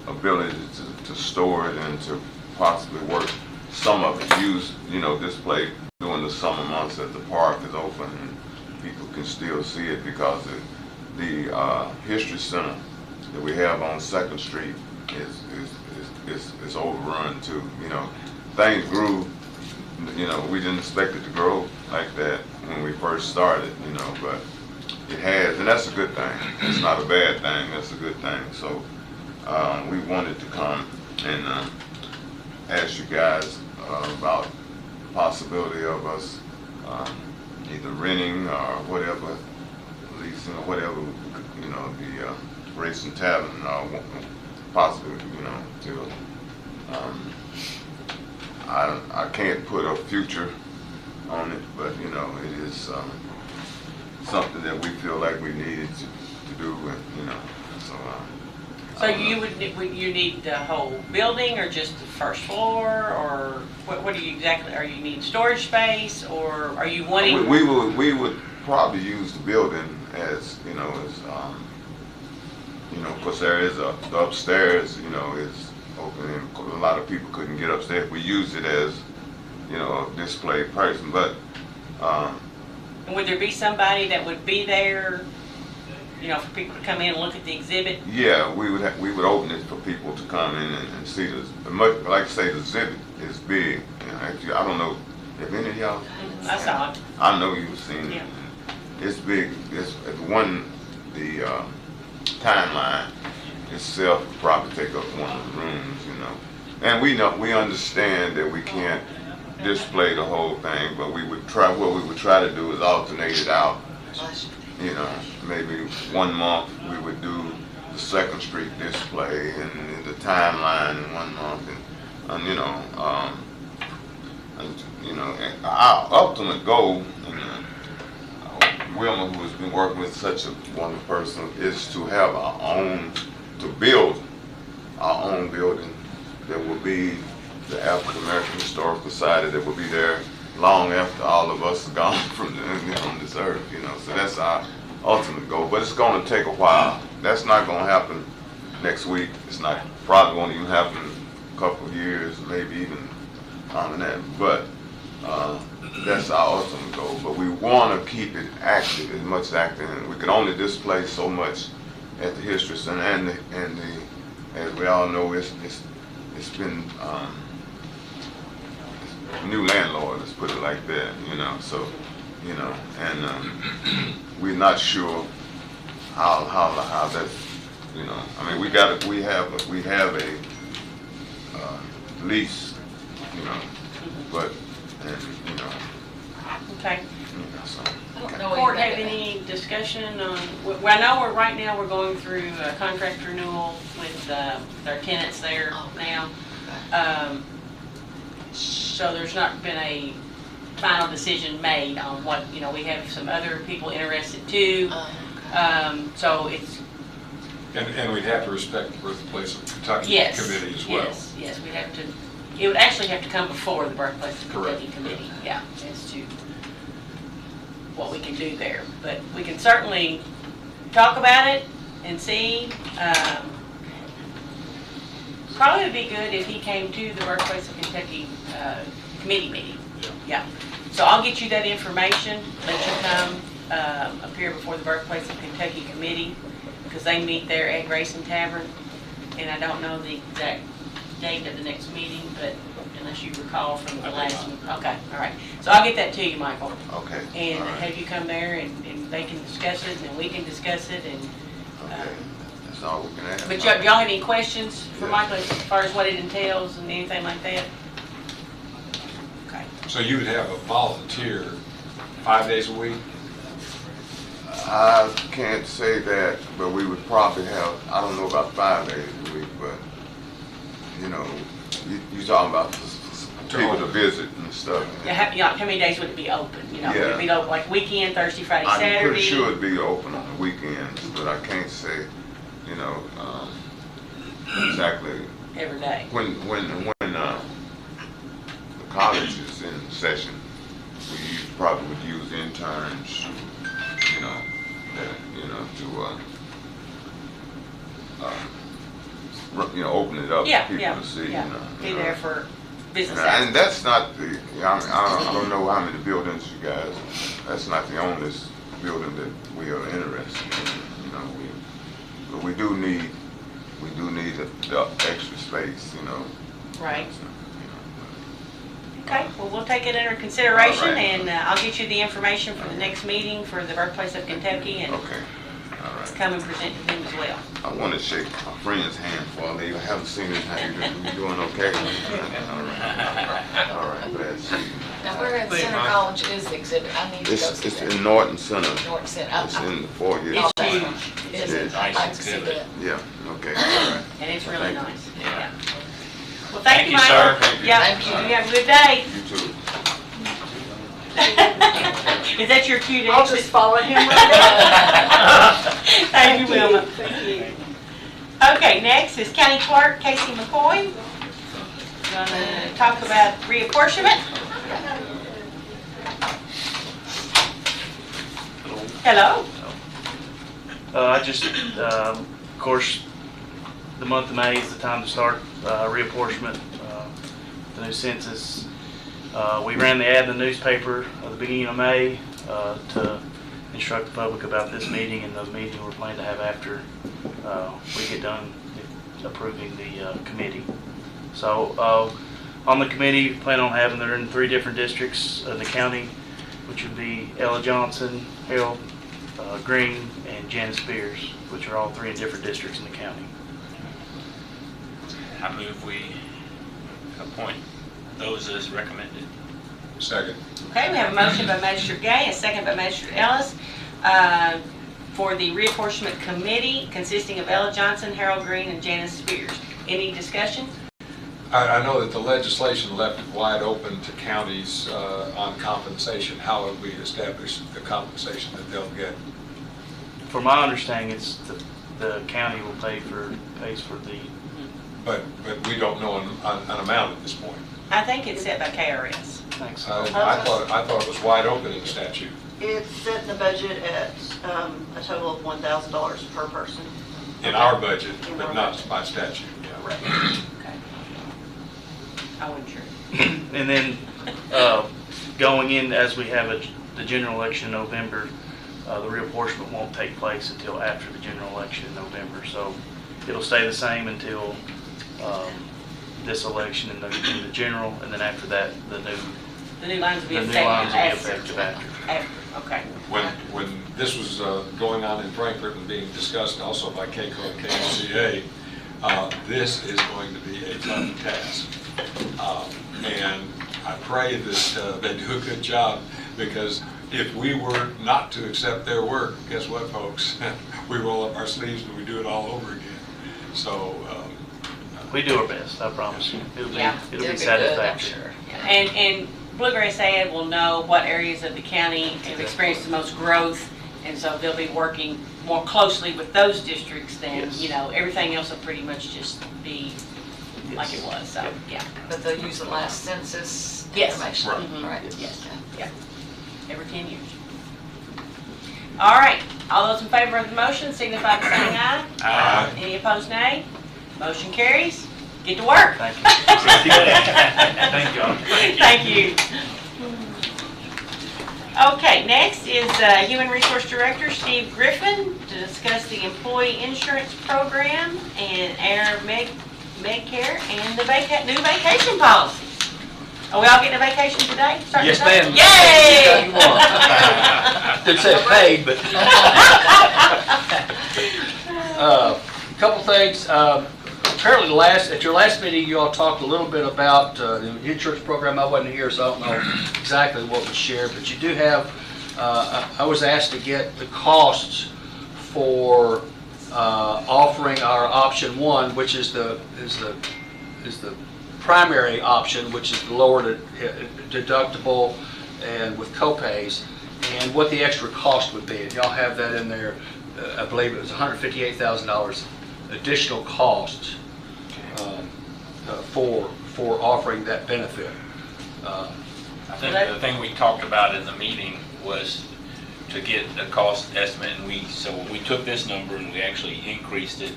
ability to store it and to possibly work some of it, use, you know, display during the summer months that the park is open and people can still see it, because the history center that we have on 2nd Street is overrun too. You know, things grew you know, we didn't expect it to grow like that when we first started, you know, but it has, and that's a good thing. It's not a bad thing, that's a good thing. So we wanted to come and ask you guys about the possibility of us either renting or whatever, leasing or whatever, you know, the Racing Tavern, possibly, you know, to, I can't put a future on it, but, you know, it is something that we feel like we needed to do, and, you know, so. So you you need the whole building or just the first floor, or what do you exactly, are you need storage space, or are you wanting? We would probably use the building as, you know, as, you know, of course there is the upstairs, you know, is open, and a lot of people couldn't get upstairs. We use it as, you know, a display person, but. And would there be somebody that would be there, you know, for people to come in and look at the exhibit? Yeah, we would open it for people to come in and see this. Like I say, the exhibit is big. You know, actually, I don't know if any of y'all. I saw it. I know you've seen it. Yeah. It's big. It's the timeline itself would probably take up one of the rooms, you know. And we understand that we can't display the whole thing, but we would try. What we would try to do is alternate it out. You know, maybe 1 month we would do the 2nd Street display and the timeline in 1 month, and you know, and our ultimate goal, Wilma, who has been working with such a wonderful person, is to have to build our own building that will be the African American Historical Society that will be there long after all of us are gone from this earth, you know. So that's our ultimate goal, but it's going to take a while. That's not going to happen next week. It's not probably won't even happen a couple of years, maybe even longer than that. But that's our ultimate goal. But we want to keep it active, as much active, and we can only display so much at the History Center, and as we all know, it's been new landlord, let's put it like that, you know. So, you know, and we're not sure how that's, you know. I mean, we have a lease, you know, but you know. Okay. You know, so. Court have any discussion on? Well, I know right now we're going through a contract renewal with our tenants there now. So there's not been a final decision made on what, you know, we have some other people interested too. So it's. And we'd have to respect the Birthplace of Kentucky Committee as well. Yes, we'd have to, it would actually have to come before the Birthplace of Kentucky Committee, yeah, as to what we can do there. But we can certainly talk about it and see. Probably would be good if he came to the Birthplace of Kentucky committee meeting. Yeah. So I'll get you that information, let you come appear before the Birthplace of Kentucky committee, because they meet there at Grayson Tavern, and I don't know the exact date of the next meeting, but unless you recall from the last one. Okay, all right. So I'll get that to you, Michael. Okay. And have you come there, and they can discuss it, and we can discuss it, and. Okay. That's all we can ask. But y'all have any questions for Michael as far as what it entails and anything like that? Okay. So you would have a volunteer 5 days a week? I can't say that, but we would probably have, I don't know about 5 days a week, but, you know, you talking about people to visit and stuff. Yeah, how many days would it be open? You know, would it be open like weekend, Thursday, Friday, Saturday? I'm pretty sure it'd be open on the weekends, but I can't say, you know, exactly. Every day. When the college is in session, we probably would use interns, you know, to open it up for people to see. Yeah, you know, be there for business hours. And that's not the, I don't know how many buildings you guys, that's not the only building that we are interested in, you know. But we do need the extra space, you know. Right. Okay, well, we'll take it under consideration, All right. and I'll get you the information for the next meeting for the birthplace of Kentucky, and Okay, all right. come and present to them as well. I want to shake my friend's hand for me. I haven't seen it. How you doing? You doing okay? All right. All right. Glad to see you. Now, where at Center College is the exhibit? I need to go It's see that. in Norton Center. Norton Center. It's in the foyer. It's Oh, huge, Is it? Yeah. I'd like to see that. Yeah. Okay. All right. and it's really Thank you. nice. Yeah. Well, thank you, Thank you, Michael. sir. Yeah, Thank you. you have a good day. You too. Is that your cue to I'll exit? just follow him right Thank you, Wilma. Thank you. Okay, next is County Clerk Casey McCoy. Gonna talk about reapportionment. Hello. Of course, the month of May is the time to start reapportionment, the new census. We ran the ad in the newspaper at the beginning of May to instruct the public about this meeting and the meeting we're planning to have after we get done approving the committee. So on the committee, we plan on having, they're in 3 different districts in the county, which would be Ella Johnson, Harold, Greene, and Janice Spears, which are all 3 in different districts in the county. I move we appoint those as recommended. Second. Okay, we have a motion by Magistrate Gay, a second by Magistrate Ellis, for the reapportionment committee consisting of Ella Johnson, Harold Greene, and Janice Spears. Any discussion? I know that the legislation left it wide open to counties on compensation. How would we establish the compensation that they'll get? From my understanding, it's the county will pays for the. But we don't know an amount at this point. I think it's set by KRS. Thanks. I thought it was wide open in the statute. It's set in the budget at a total of $1,000 per person. In our budget, In but our not budget. by statute. Right. Okay. I wasn't sure. And then going in, as we have the general election in November, the reapportionment won't take place until after the general election in November. So it'll stay the same until this election in the general, and then after that, the new lines will be the new effective lines will be after. effective after. After, okay. When this was going on in Frankfurt and being discussed also by KCO and KMCA, this is going to be a tough task. And I pray that they do a good job, because if we were not to accept their work, guess what, folks? We roll up our sleeves and we do it all over again. So We do our best, I promise you. It'll be It'll be good, I'm satisfactory. sure. And Bluegrass Ad will know what areas of the county have experienced the most growth, and so they'll be working more closely with those districts than, Yes. Everything else will pretty much just be like it was, so, yeah. But they'll use the last census Yes. information. Right. Mhm. Right. Yes, yeah, every 10 years. All right, all those in favor of the motion signify by saying aye. Aye. Any opposed, nay? Motion carries. Get to work. Thank you. Thank you. Thank you. Okay, next is Human Resource Director Steve Griffin to discuss the employee insurance program and AirMedCare and the new vacation policy. Are we all getting a vacation today? Starting Yes, today? ma'am. Yay! Anytime you want. Didn't say paid, but. Couple things. Apparently at your last meeting, you all talked a little bit about the insurance program. I wasn't here, so I don't know exactly what was shared, but you do have, I was asked to get the costs for offering our option 1, which is the primary option, which is the lower deductible and with copays, and what the extra cost would be. And y'all have that in there. I believe it was $158,000 additional cost for offering that benefit. I think the thing we talked about in the meeting was to get a cost estimate, and so we took this number and we actually increased it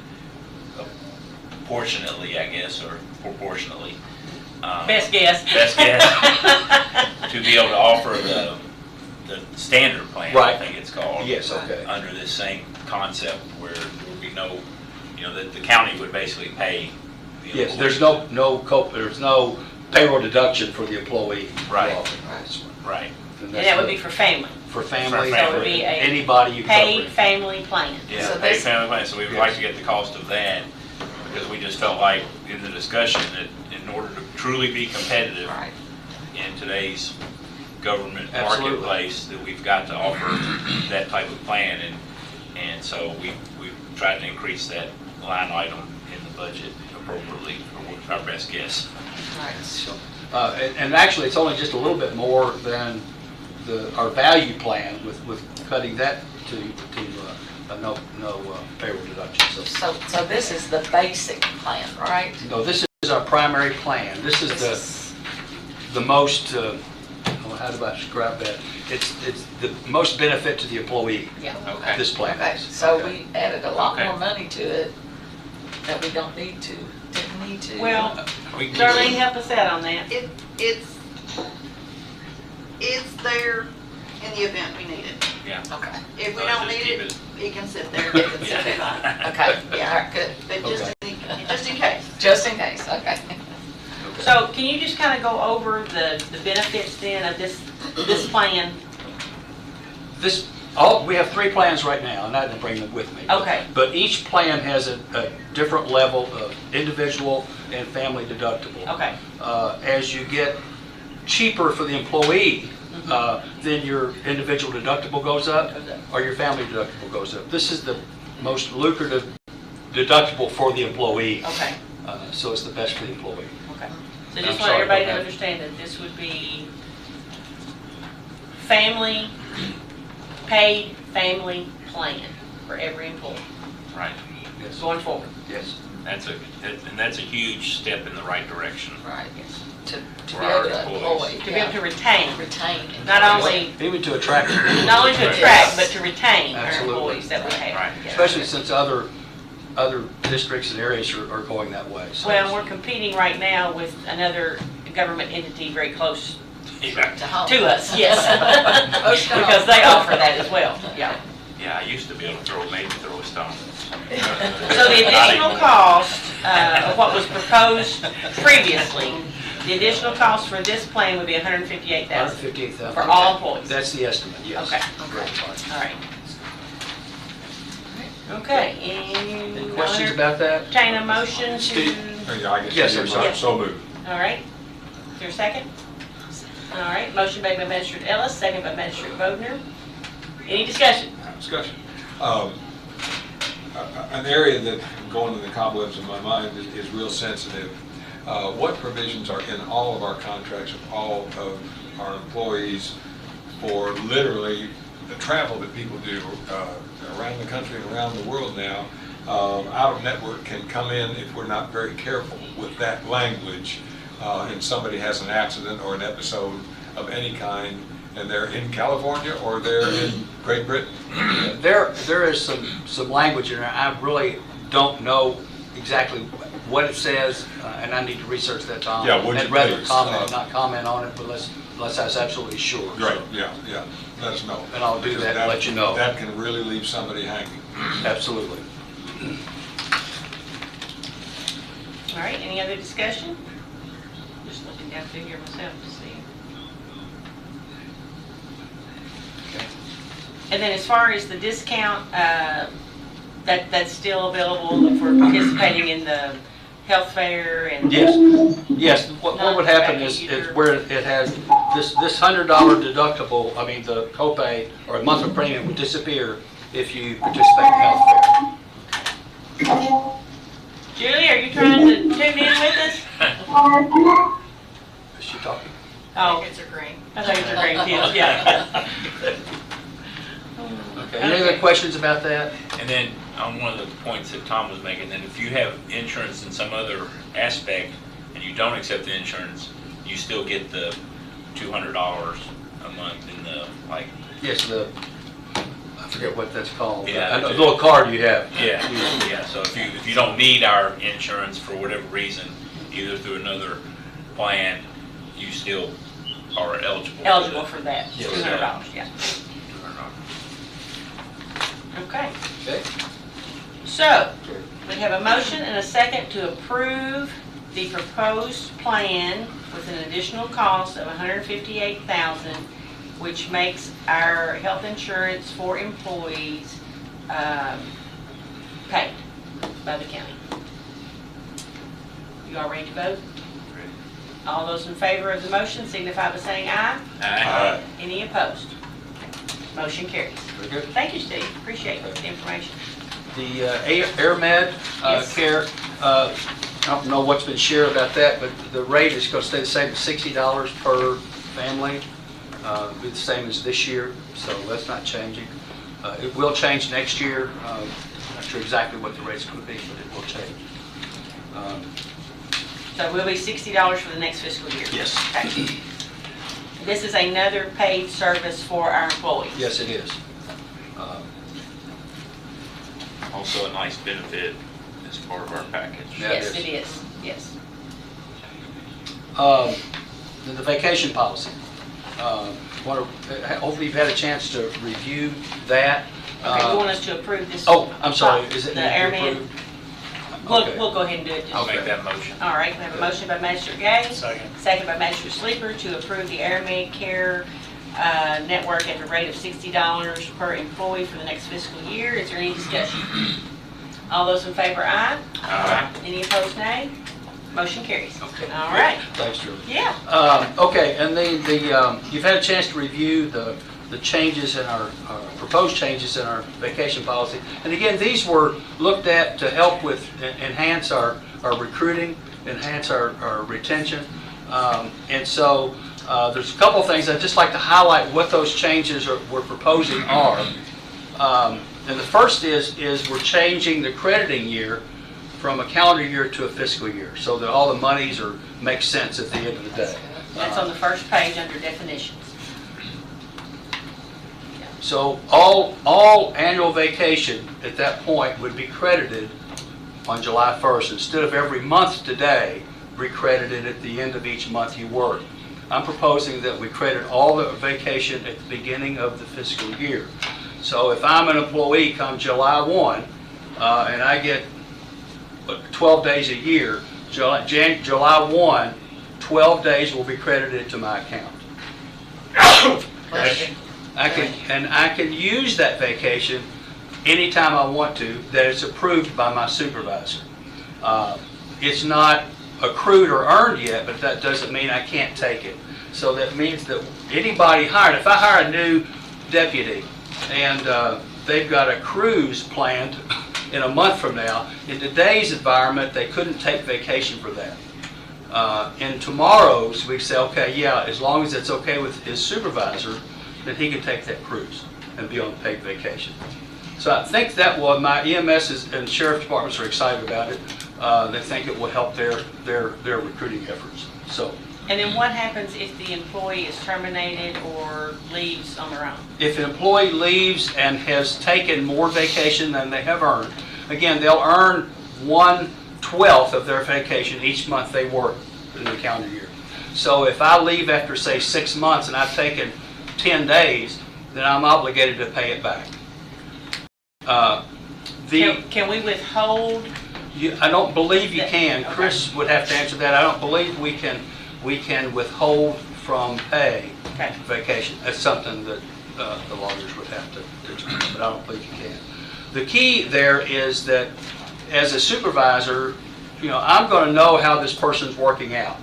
proportionately, I guess, or proportionally. Best guess. Best guess. To be able to offer the standard plan, Right. I think it's called. Yes, okay. Under this same concept where there would be no, that the county would basically pay. Yes, there's no payroll deduction for the employee. Right. That's Right. And that would be for family. For family, So it would be a anybody you Paid cover. family plan. Yeah, So paid this- family plan, so we would like to get the cost of that, because we just felt like in the discussion that in order to truly be competitive Right. in today's government Absolutely. marketplace, that we've got to offer that type of plan, and so we've tried to increase that line item in the budget appropriately, or with our best guess. Right. So, and actually, it's only just a little bit more than our value plan with cutting that to no payroll deduction. So this is the basic plan, right? No, this is our primary plan. This is the most, how do I describe that? It's the most benefit to the employee, Yeah. Okay. this plan. Okay, is. so Okay. we added a lot Okay. more money to it that we didn't need to. Well, We can- Darlene, help us out on that. It's there in the event we need it. Yeah. Okay. If we So don't just need keep it, it- it can sit there. It can sit there. Okay, yeah, all right, good. But just in case. Just in case, okay. So can you just kind of go over the benefits then of this plan? We have 3 plans right now, and I didn't bring them with me. Okay. But each plan has a different level of individual and family deductible. Okay. As you get cheaper for the employee, then your individual deductible goes up, or your family deductible goes up. This is the most lucrative deductible for the employee. Okay. So it's the best for the employee. Okay. So I'm just want sorry everybody about to that. understand that this would be paid family plan for every employee Right. Yes. going forward. Yes. That's a huge step in the right direction. Right, yes. To For be our able to employees. employ. To be able to retain, Retain. not only, Even to attract. not only to attract, but to retain our Absolutely. employees that we have. Right. Yeah. Especially since other districts and areas are going that way. So Well, we're competing right now with another government entity very close Yeah. To home. to us, yes. Close to home. Because they offer that as well, yeah. Yeah, I used to be able to maybe throw a stone. So the additional cost of what was proposed previously, the additional cost for this plan would be $158,000 $158,000. for all employees. That's the estimate, yes. Okay. All right. Okay, Any and questions about that? entertain a motion to, Yeah, I guess. Yes, I'm sorry. So moved. all right. Is there a second? All right, motion made by Magistrate Ellis, second by Magistrate Bodner. Any discussion? Discussion. An area that, going to the cobwebs in my mind, is real sensitive. What provisions are in all of our contracts of all of our employees for literally the travel that people do around the country and around the world now? Out of network can come in if we're not very careful with that language, and somebody has an accident or an episode of any kind, and they're in California or they're in Great Britain. There is some language in there. I really don't know exactly what it says, and I need to research that, Tom. Yeah, would you I'd rather please? not comment on it, but unless I was absolutely sure. Right, So, yeah, let us know. And I'll do that and let you know. That can really leave somebody hanging. Absolutely. All right, any other discussion? Just looking down through here myself to see. And then as far as the discount, that's still available for participating in the health fair and? Yes. What would happen is where it has this $100 deductible, I mean, the copay or a monthly premium would disappear if you participate in health fair. Julie, are you trying to tune in with us? Is she talking? Oh, It's a green. I thought it was your grandkids, yeah. Okay. Any other questions about that? And then on one of the points that Tom was making, that if you have insurance in some other aspect and you don't accept the insurance, you still get the $200 a month in the, like. Yes, I forget what that's called. Yeah, A little card you have. Yeah, so if you don't need our insurance for whatever reason, either through another plan, you still are eligible. Eligible for that, Yes. $200, yeah. $200. Okay, Okay. so we have a motion and a second to approve the proposed plan with an additional cost of $158,000, which makes our health insurance for employees paid by the county. You all ready to vote? All those in favor of the motion signify by saying aye. Aye. Any opposed? Motion carries. Very good. Thank you, Steve. Appreciate the information. The AirMedCare, I don't know what's been shared about that, but the rate is going to stay the same at $60 per family. Be the same as this year, so that's not changing. It will change next year. Not sure exactly what the rate's going to be, but it will change. So it will be $60 for the next fiscal year? Yes. Okay. This is another paid service for our employees? Yes, it is. Also a nice benefit as part of our package. Yeah, Yes, it is. Yes. The vacation policy. Hopefully you've had a chance to review that. Okay, you want us to approve this? Oh, I'm sorry, is it The need to be AirMed? approved? Okay. We'll go ahead and do it. I'll make that motion. All right, we have a motion by Magistrate Gay. Second. Second by Magistrate Sleeper to approve the AirMedCare network at the rate of $60 per employee for the next fiscal year. Is there any discussion? All those in favor, aye. Aye. Any opposed, nay? Motion carries. Okay. All right. Thanks, Drew. Yeah. Okay, and you've had a chance to review the changes in our proposed changes in our vacation policy. And again, these were looked at to help with enhance our recruiting, enhance our retention. And so there's a couple of things I'd just like to highlight what those changes we're proposing are. And the first is we're changing the crediting year from a calendar year to a fiscal year, so that all the monies make sense at the end of the day. That's on the first page under definitions. So all annual vacation at that point would be credited on July 1st, instead of every month today, recredited at the end of each month you work. I'm proposing that we credit all the vacation at the beginning of the fiscal year. So if I'm an employee come July 1, and I get 12 days a year, July 1, 12 days will be credited to my account. Okay? I can use that vacation anytime I want to, that it's approved by my supervisor. It's not accrued or earned yet, but that doesn't mean I can't take it. So that means that anybody hired, if I hire a new deputy and they've got a cruise planned in a month from now, in today's environment, they couldn't take vacation for that. In tomorrow's, we say, okay, yeah, as long as it's okay with his supervisor, then he can take that cruise and be on paid vacation. So I think that will, my EMS and sheriff departments are excited about it. They think it will help their recruiting efforts. So. And then what happens if the employee is terminated or leaves on their own? If an employee leaves and has taken more vacation than they have earned, again, they'll earn 1/12 of their vacation each month they work in the calendar year. So if I leave after, say, 6 months and I've taken 10 days, then I'm obligated to pay it back. Can we withhold? I don't believe you can. Chris would have to answer that. I don't believe we can withhold from pay vacation. That's something that the lawyers would have to explain, but I don't believe you can. The key there is that as a supervisor, I'm going to know how this person's working out.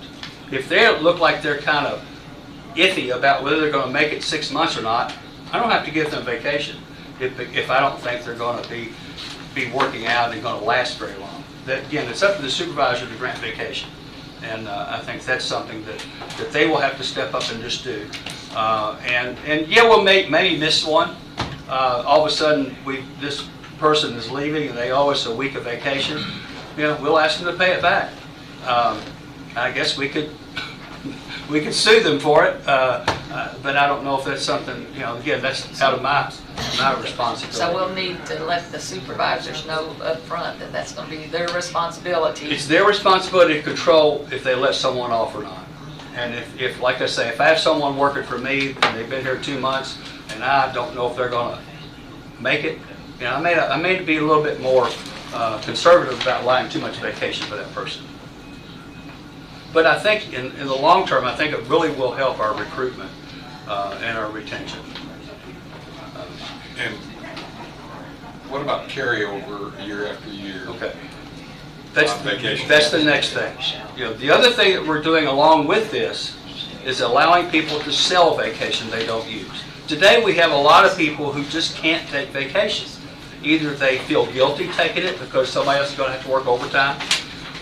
If they look like they're kind of iffy about whether they're going to make it 6 months or not, I don't have to give them vacation if I don't think they're going to be working out and going to last very long. That, again, it's up to the supervisor to grant vacation. And I think that's something that they will have to step up and just do. And yeah, we'll maybe miss one. All of a sudden, this person is leaving and they owe us a week of vacation. We'll ask them to pay it back. I guess we could sue them for it, but I don't know if that's something, again, that's out of my responsibility. So we'll need to let the supervisors know up front that that's going to be their responsibility. It's their responsibility to control if they let someone off or not. And if like I say, if I have someone working for me and they've been here 2 months and I don't know if they're going to make it, I may be a little bit more conservative about allowing too much vacation for that person. But I think in the long term, I think it really will help our recruitment and our retention. And what about carryover year after year? Okay. On vacation? That's the next thing. You know, the other thing that we're doing along with this is allowing people to sell vacation they don't use. Today, we have a lot of people who just can't take vacations. Either they feel guilty taking it because somebody else is going to have to work overtime,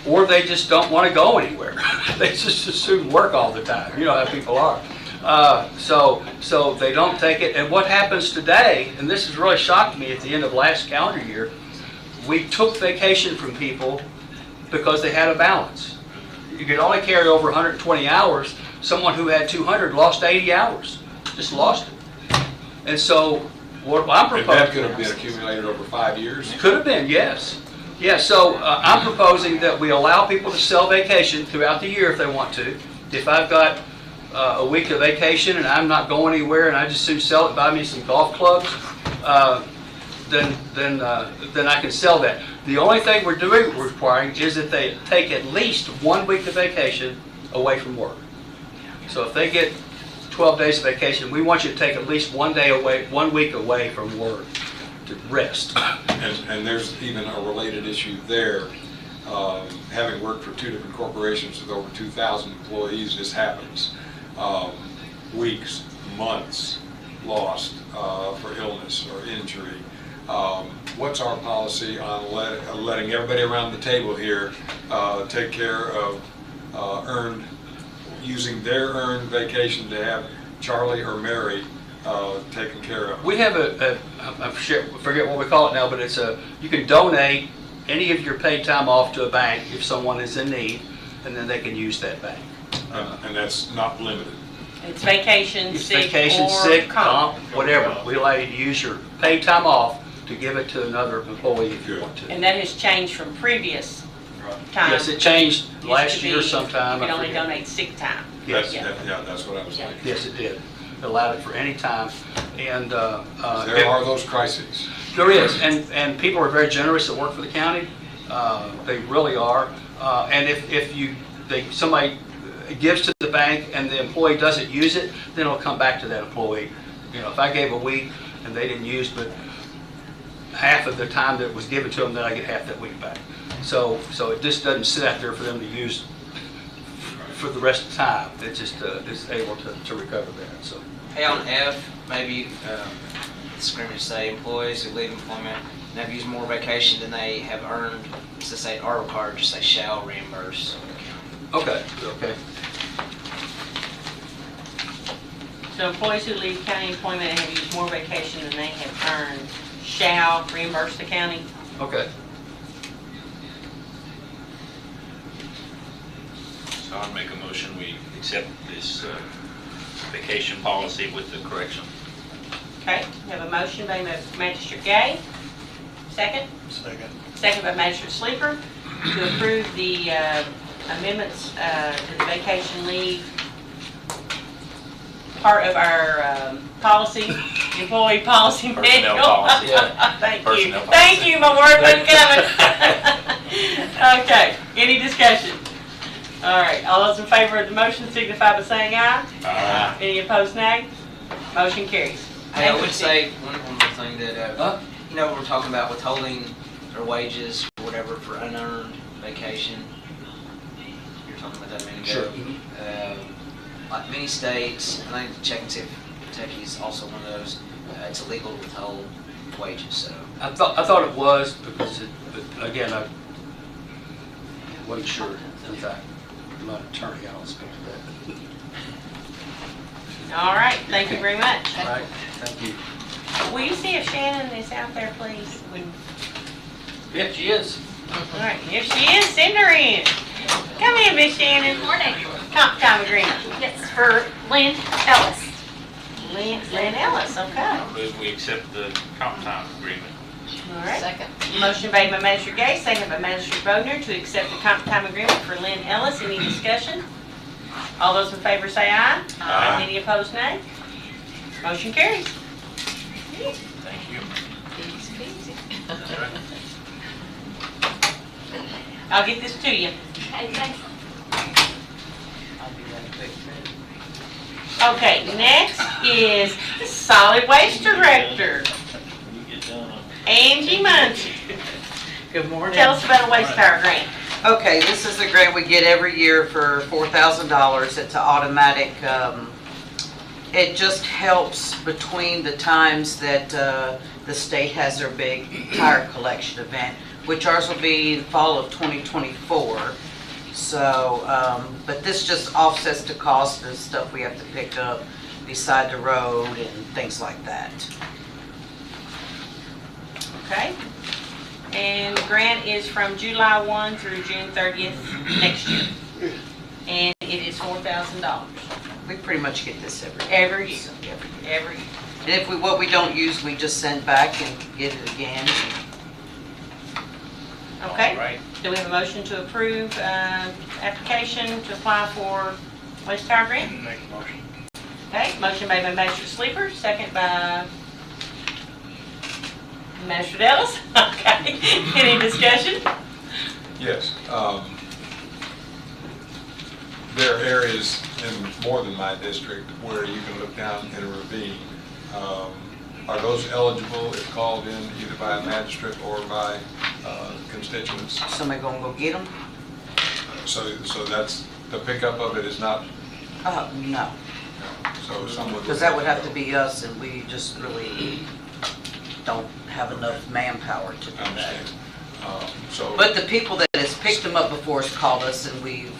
or they just don't want to go anywhere. They just assume work all the time. You know how people are. So they don't take it. And what happens today, and this has really shocked me at the end of last calendar year, we took vacation from people because they had a balance. You could only carry over 120 hours. Someone who had 200 lost 80 hours, just lost it. And so what I'm proposing... And that could have been accumulated over 5 years? Could have been, yes. Yeah, so I'm proposing that we allow people to sell vacation throughout the year if they want to. If I've got a week of vacation and I'm not going anywhere and I just soon sell it, buy me some golf clubs, then I can sell that. The only thing we're requiring is that they take at least 1 week of vacation away from work. So if they get 12 days of vacation, we want you to take at least 1 week away from work to rest. And there's even a related issue there. Having worked for 2 different corporations with over 2,000 employees, this happens. Weeks, months lost for illness or injury. What's our policy on letting everybody around the table here take care of using their earned vacation to have Charlie or Mary taken care of? We have I forget what we call it now, but you can donate any of your paid time off to a bank if someone is in need, and then they can use that bank. And that's not limited. It's vacation, It's sick, vacation, or sick, comp. whatever. We allow you to use your paid time off to give it to another employee if you want to. And that has changed from previous time. Yes, it changed Used to last year be sometime. You can I only forget. donate sick time. Yes. That's what I was thinking. Yes, it did. It allowed it for any time. And There are those crises. there is, and people are very generous that work for the county. They really are. And if somebody gives to the bank and the employee doesn't use it, then it'll come back to that employee. You know, if I gave a week and they didn't use but half of the time that was given to them, then I get half that week back. So it just doesn't sit out there for them to use for the rest of the time. It just is able to recover that. So. Hey, on F, maybe scrimmage say employees who leave employment and have used more vacation than they have earned, so say ARP card, just say shall reimburse. Okay. So employees who leave county employment and have used more vacation than they have earned shall reimburse the county. Okay. So I'd make a motion, we accept this vacation policy with the correction. Okay, we have a motion by Magistrate Gay. Second? Second. Second by Magistrate Sleeper to approve the amendments to the vacation leave part of our policy, employee policy Personnel manual. policy. Thank you. Personnel policy. Thank you, my word wasn't coming. Okay, any discussion? All right, all those in favor of the motion signify by saying aye. Aye. Any opposed, nay? Motion carries. Hey, I would say one more thing that, you know, we're talking about withholding their wages or whatever for unearned vacation. You're talking about that a minute ago. Sure. Like many states, and I need to check and see if Kentucky's also one of those, it's illegal to withhold wages, so. I thought it was because but again, I wasn't sure. In fact, I'm not an attorney, I'll speak to that. All right, thank you very much. All right, thank you. Will you see if Shannon is out there, please? Yeah, she is. All right, here she is, send her in. Come in, Miss Shannon. Morning. Comp time agreement. Yes, for Lynn Ellis. Lynn Ellis, okay. I move we accept the comp time agreement. All right. Second. Motion made by Magistrate Gay, second by Magistrate Bodner to accept the comp time agreement for Lynn Ellis. Any discussion? All those in favor say aye. Aye. Any opposed, nay? Motion carries. Thank you. I'll get this to you. Okay, thanks. Okay, next is the Solid Waste Director, Angie Muncy. Good morning. Tell us about a waste tower grant. Okay, this is a grant we get every year for $4,000. It's an automatic, it just helps between the times that the state has their big tire collection event, which ours will be in fall of 2024. So, but this just offsets the cost of stuff we have to pick up beside the road and things like that. Okay. And the grant is from July 1 through June 30th next year. And it is $4,000. We pretty much get this Every year. Every year. And if what we don't use, we just send back and get it again. Okay. All right. Do we have a motion to approve application to apply for waste tower grant? Make a motion. Okay, motion made by Magistrate Sleeper, second by Magistrate Ellis. Okay, any discussion? Yes. There are areas in more than my district where you can look down in a ravine. Are those eligible if called in either by a magistrate or by constituents? Somebody gonna go get them? So that's, the pickup of it is not, No. so someone. Because that would have to be us, and we just really don't have enough manpower to do I that. understand. So. But the people that has picked them up before has called us, and we've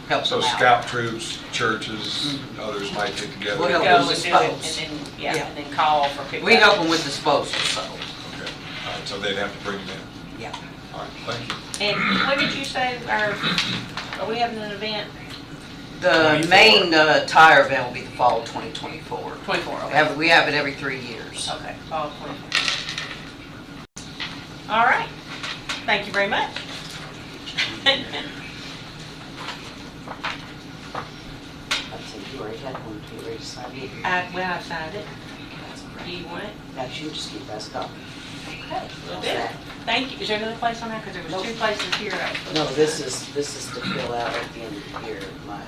helped So them out. scout troops, churches, others might get together. We'll help Go them and do it, dispose. and then, and then call for pickup. We help them with disposal, so, Okay, all right, so they'd have to bring them in. yeah. All right, thank you. And when did you say, are we having an event? The main tire event will be the fall of 2024. 24, okay. We have it every 3 years. Okay, fall 24. All right, thank you very much. I think you already had one, you already signed it. Well, I signed it. Do you want it? Now, you just keep that copy. Okay, will do. Thank you. Is there another place on there? Because there was two places here. No, this is to fill out at the end of the year, my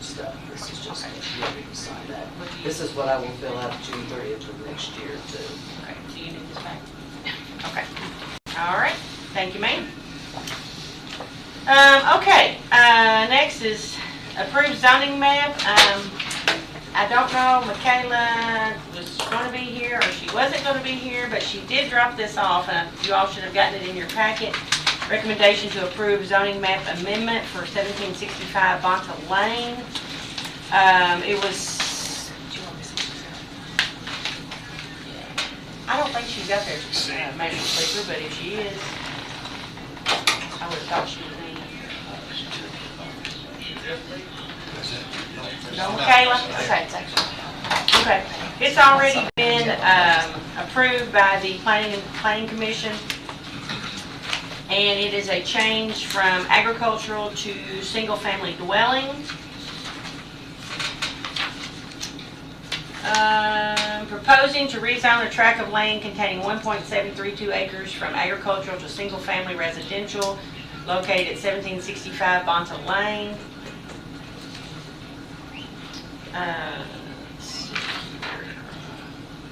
stuff. This is just, you don't need to sign that. This is what I will fill out June 30th of next year, too. Okay, do you need this back? Okay. All right, thank you, ma'am. Okay, next is approved zoning map. I don't know, Mikaela was going to be here or she wasn't going to be here, but she did drop this off. You all should have gotten it in your packet. Recommendation to approve zoning map amendment for 1765 Bonta Lane. It was, do you want this? I don't think she's out there, Magistrate Sleeper, but if she is, I would have thought she was in. No, Mikaela? Okay, it's actually. Okay, it's already been approved by the Planning Commission, and it is a change from agricultural to single-family dwelling. Proposing to rezone a tract of land containing 1.732 acres from agricultural to single-family residential located at 1765 Bonta Lane.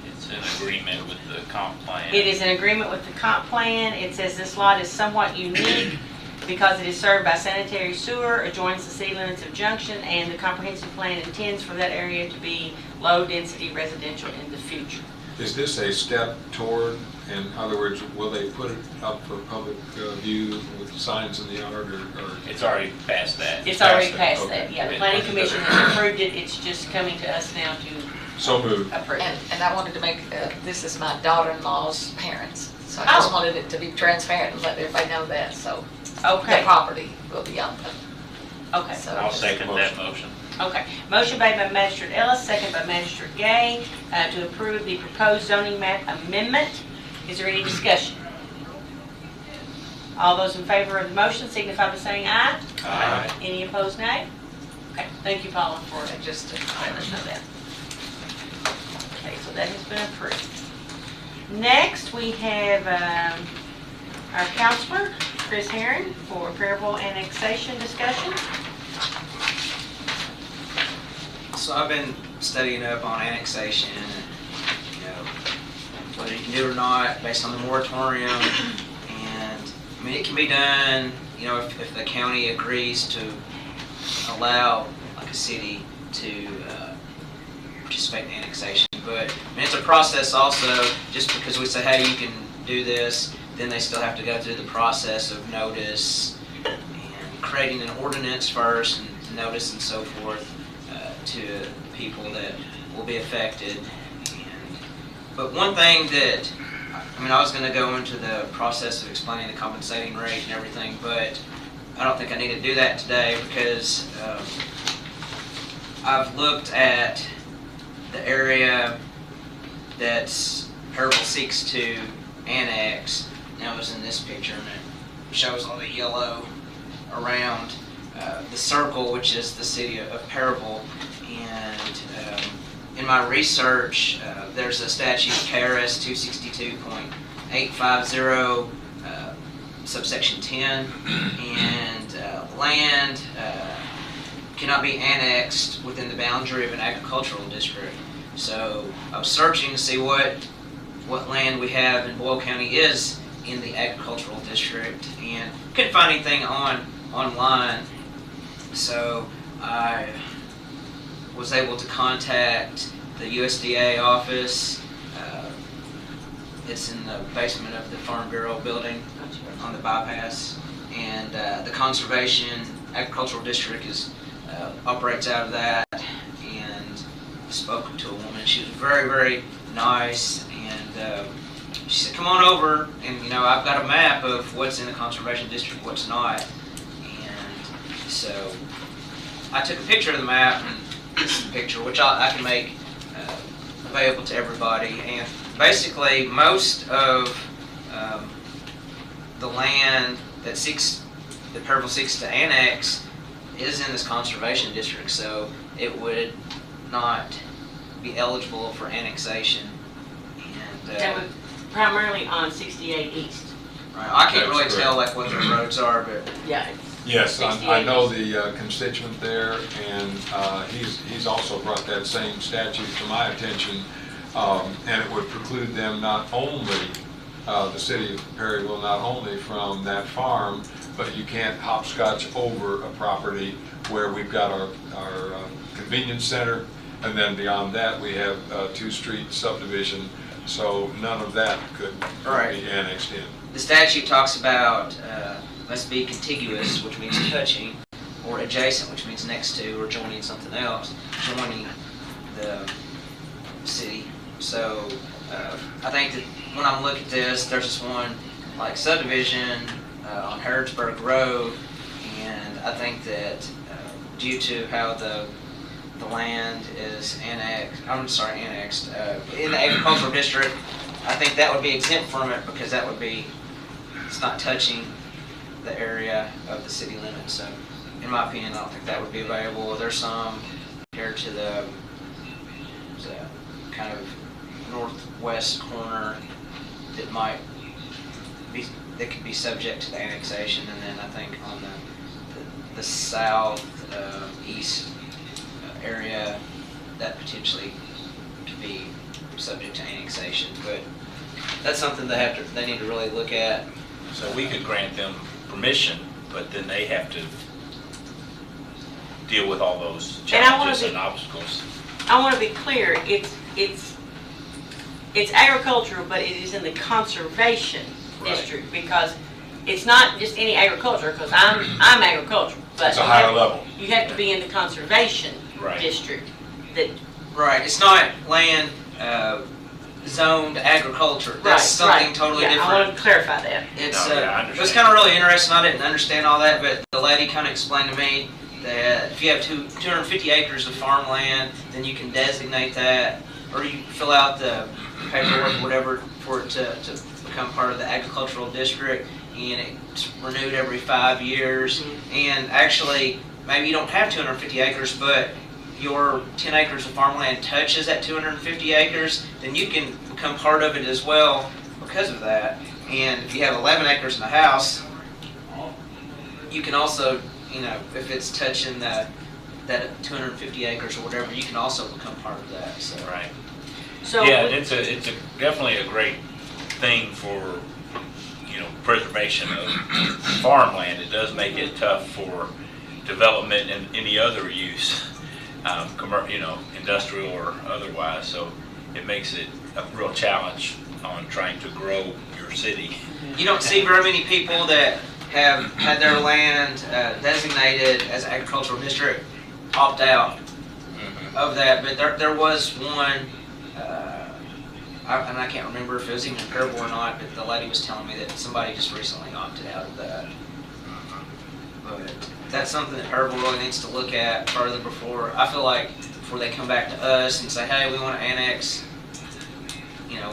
It's in agreement with the comp plan. It is in agreement with the comp plan. It says this lot is somewhat unique because it is served by sanitary sewer, adjoins the city limits of Junction, and the comprehensive plan intends for that area to be low-density residential in the future. Is this a step toward, in other words, will they put it up for public view with signs in the yard, or? It's already past that. It's already past Okay. that, yeah. The planning commission has approved it. It's just coming to us now to So moved. approve. And I wanted to make, this is my daughter-in-law's parents, so I just wanted it to be transparent and let everybody know that, so the Okay, property will be on them. okay. So I'll second that motion. Okay, motion made by Magistrate Ellis, second by Magistrate Gay, to approve the proposed zoning map amendment. Is there any discussion? All those in favor of the motion signify by saying aye. Aye. Any opposed, nay? Okay, thank you, Paula, for Just to letting us know that. Okay, so that has been approved. Next, we have our counselor, Chris Herron, for Payroll annexation discussion. So I've been studying up on annexation, you know, whether you can do it or not based on the moratorium. And I mean, it can be done, you know, if the county agrees to allow like a city to participate in annexation. But I mean, it's a process also. Just because we say, hey, you can do this, then they still have to go through the process of notice and creating an ordinance first, and notice and so forth to people that will be affected. But one thing that, I mean, I was going to go into the process of explaining the compensating rate and everything, but I don't think I need to do that today because I've looked at the area that's Payroll seeks to annex. Now it's in this picture, and it shows all the yellow around the circle, which is the city of Payroll. And in my research, there's a statute, KRS 262.850, subsection 10, and land cannot be annexed within the boundary of an agricultural district. So I was searching to see what land we have in Boyle County is in the agricultural district, and couldn't find anything online. So I was able to contact the USDA office. It's in the basement of the Farm Bureau building on the bypass, and the Conservation Agricultural District operates out of that. And spoke to a woman. She was very, very nice, and she said, "Come on over, and you know, I've got a map of what's in the Conservation District, what's not." And so I took a picture of the map, and this is the picture, which I can make available to everybody. And basically, most of the land that Payroll seeks to annex is in this Conservation District, so it would not be eligible for annexation. And That would primarily on 68 East. right, I can't really tell like what the roads are, but Yeah. Yes, I know the constituent there, and he's also brought that same statute to my attention, and it would preclude them not only, the city of Perryville, not only from that farm, but you can't hopscotch over a property where we've got our convenience center, and then beyond that we have a two-street subdivision, so none of that could be annexed in. the statute talks about must be contiguous, which means touching, or adjacent, which means next to or joining something else, joining the city. So I think that when I'm looking at this, there's this one like subdivision on Harrodsburg Road, and I think that due to how the land is annexed in the agricultural district, I think that would be exempt from it because that would be, it's not touching the area of the city limits. So in my opinion, I don't think that would be available. There's some compared to the kind of northwest corner that might be, that could be subject to the annexation, and then I think on the south east area that potentially could be subject to annexation. But that's something they need to really look at. So we could grant them permission, but then they have to deal with all those challenges and obstacles. I want to be clear, it's agricultural, but it is in the conservation district, because it's not just any agriculture, because I'm agricultural, but it's a higher level. You have to be in the conservation district. Right, it's not land zoned agriculture. That's something totally different. I want to clarify that. It was kind of really interesting. I didn't understand all that, but the lady kind of explained to me that if you have 250 acres of farmland, then you can designate that, or you fill out the paperwork, whatever, for it to become part of the agricultural district, and it's renewed every 5 years. And actually, maybe you don't have 250 acres, but your 10 acres of farmland touches that 250 acres, then you can become part of it as well because of that. And if you have 11 acres in a house, you can also, if it's touching the that 250 acres or whatever, you can also become part of that, so. Right. So Yeah, we- it's definitely a great thing for, preservation of farmland. It does make it tough for development and any other use, industrial or otherwise. So it makes it a real challenge on trying to grow your city. You don't see very many people that have had their land designated as agricultural district opt out of that, but there was one, and I can't remember if it was even in Payroll or not, but the lady was telling me that somebody just recently opted out of that. But that's something that Payroll really needs to look at further before they come back to us and say, hey, we want to annex,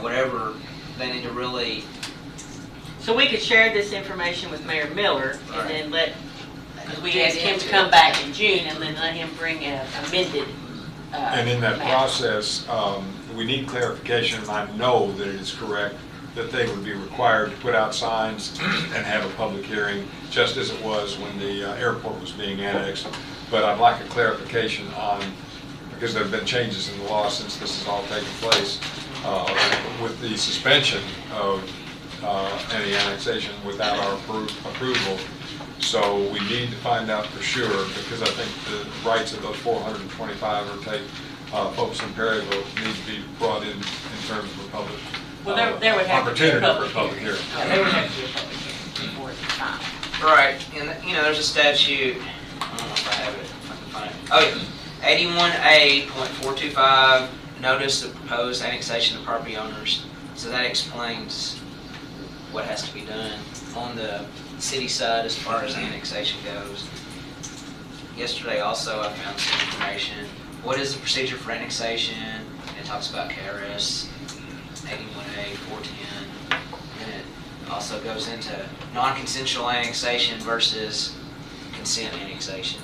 whatever, they need to really. So we could share this information with Mayor Miller Right. and then because we asked him to come back in June and then let him bring an amended And in that map. process, we need clarification, and I know that it is correct, that they would be required to put out signs and have a public hearing, just as it was when the airport was being annexed. But I'd like a clarification on, because there have been changes in the law since this has all taken place, with the suspension of any annexation without our approval. So we need to find out for sure, because I think the rights of those 425 or take folks in Perryville need to be brought in terms of a public Well, there would have to be a opportunity for a public public hearing. hearing. Yeah, there would have to be a public hearing before it's time. Right, and there's a statute, I don't know if I have it, if I can find it. Oh, yeah, 81A.425, notice of proposed annexation of property owners. So that explains what has to be done on the city side as far as annexation goes. Yesterday also I found some information. What is the procedure for annexation? It talks about KRS 81A.410. And it also goes into non-consensual annexation versus consent annexation.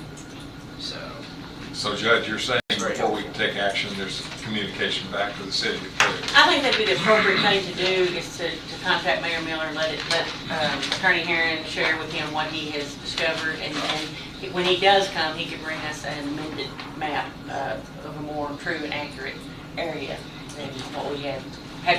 So Judge, you're saying before we can take action, there's communication back to the city of Perryville? I think that'd be the appropriate thing to do is to contact Mayor Miller and let Attorney Herron share with him what he has discovered. And when he does come, he could bring us an amended map of a more true and accurate area than what we had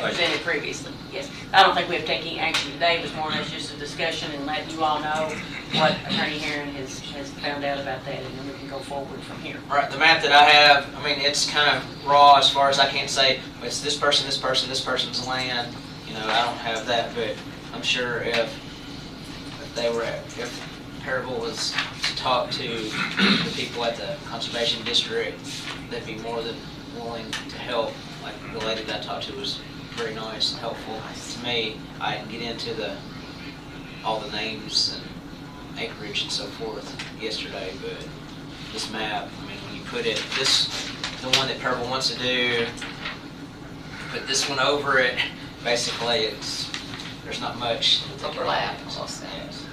presented previously. Yes, I don't think we have taken action today. It was more or less just a discussion and let you all know what Attorney Herron has found out about that, and then we can go forward from here. Right, the map that I have, I mean, it's kind of raw as far as I can't say, it's this person, this person, this person's land. I don't have that, but I'm sure if Perryville was to talk to the people at the conservation district, they'd be more than willing to help. Like the lady that I talked to was very nice and helpful to me. I didn't get into all the names and acreage and so forth yesterday, but this map, I mean, when you put it, the one that Perryville wants to do, put this one over it, basically there's not much. Overlap. Yes.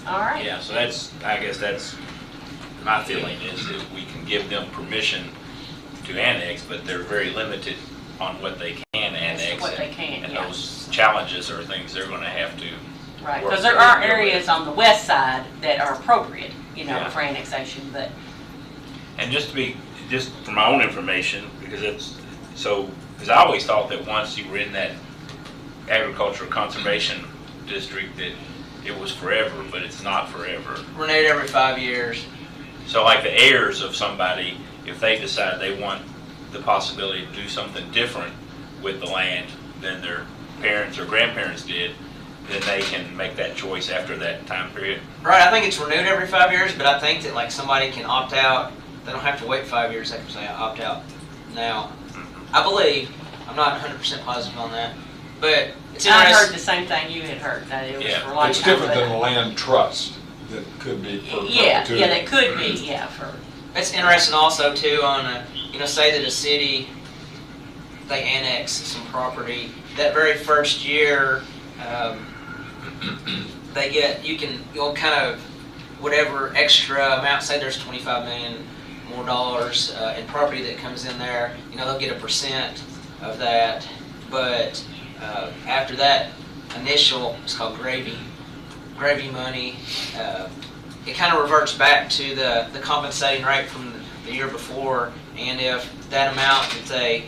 All right. Yeah, so I guess that's my feeling is that we can give them permission to annex, but they're very limited on what they can annex. What they can, And yeah. those challenges are things they're gonna have to. Right, work because there through are and deal with. areas on the west side that are appropriate, Yeah. for annexation, but And just for my own information, because I always thought that once you were in that agricultural conservation district that it was forever, but it's not forever. Renewed every 5 years. So like the heirs of somebody, if they decide they want the possibility to do something different with the land than their parents or grandparents did, then they can make that choice after that time period. Right, I think it's renewed every 5 years, but I think that like somebody can opt out. They don't have to wait 5 years after they opt out. Now, I believe, I'm not 100% positive on that, but it's I interesting. heard the same thing you had heard, that it was Yeah. for a long time. It's different than but- a land trust that could be for Yeah, perpetuity. they could be, for, It's interesting also too on, say that a city, they annex some property, that very first year, you'll kind of, whatever extra amount, say there's $25 million more dollars in property that comes in there, they'll get a percent of that. But after that initial, it's called gravy money, it kind of reverts back to the compensating rate from the year before, and if that amount that they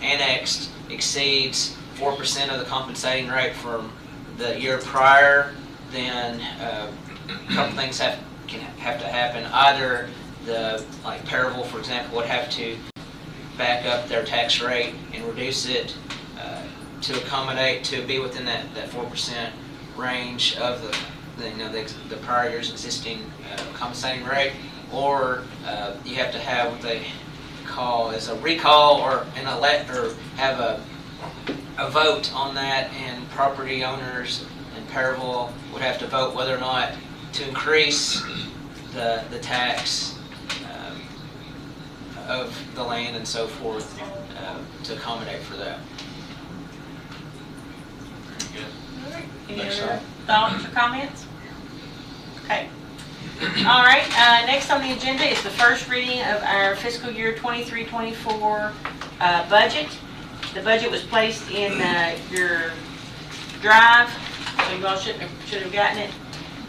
annexed exceeds 4% of the compensating rate from the year prior, then a couple things have to happen. Either like Payroll, for example, would have to back up their tax rate and reduce it to accommodate, to be within that 4% range of the prior year's existing compensating rate, or you have to have what they call is a recall or have a vote on that, and property owners and Payroll would have to vote whether or not to increase the tax of the land and so forth to accommodate for that. Any other thoughts or comments? Okay. All right, next on the agenda is the first reading of our fiscal year 23-24 budget. The budget was placed in your drive, so you all should have gotten it.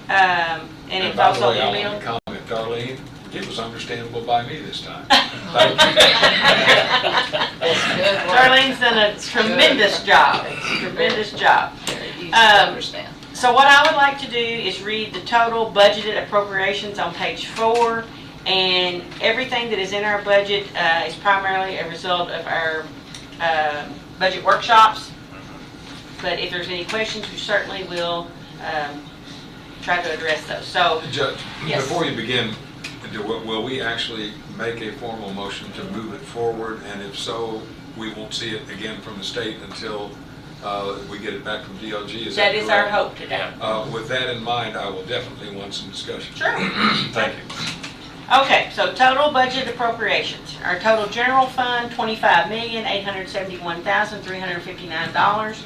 And it's also emailed. I want to comment, Darlene, it was understandable by me this time. Thank you. Darlene's done a tremendous job. Tremendous job. So what I would like to do is read the total budgeted appropriations on page 4, and everything that is in our budget is primarily a result of our budget workshops. But if there's any questions, we certainly will try to address those. So, Judge, yes. Before you begin, will we actually make a formal motion to move it forward? And if so, we won't see it again from the state until we get it back from DLG. Is that is correct? our hope today. With that in mind, I will definitely want some discussion. Sure. Thank you. Okay, so total budget appropriations. Our total general fund, $25,871,359.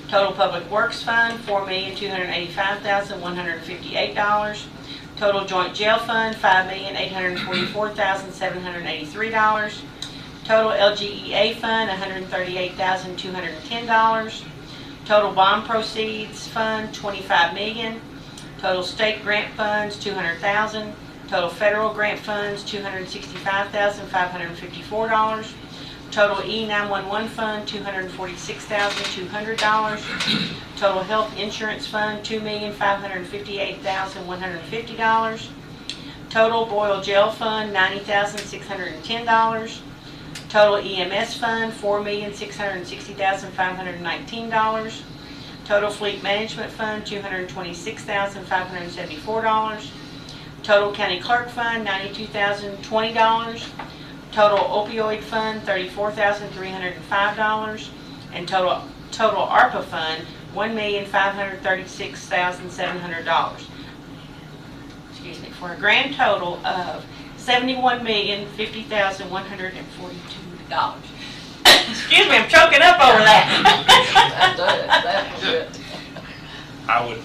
Total public works fund, $4,285,158. Total joint jail fund, $5,844,783. Total LGEA fund, $138,210. Total bond proceeds fund, $25 million. Total state grant funds, $200,000. Total federal grant funds, $265,554. Total E911 fund, $246,200. Total health insurance fund, $2,558,150. Total Boyle jail fund, $90,610. Total EMS fund, $4,660,519. Total fleet management fund, $226,574. Total county clerk fund, $92,020. Total opioid fund, $34,305. And total ARPA fund, $1,536,700. Excuse me, for a grand total of $71,050,142. Excuse me, I'm choking up over that. I would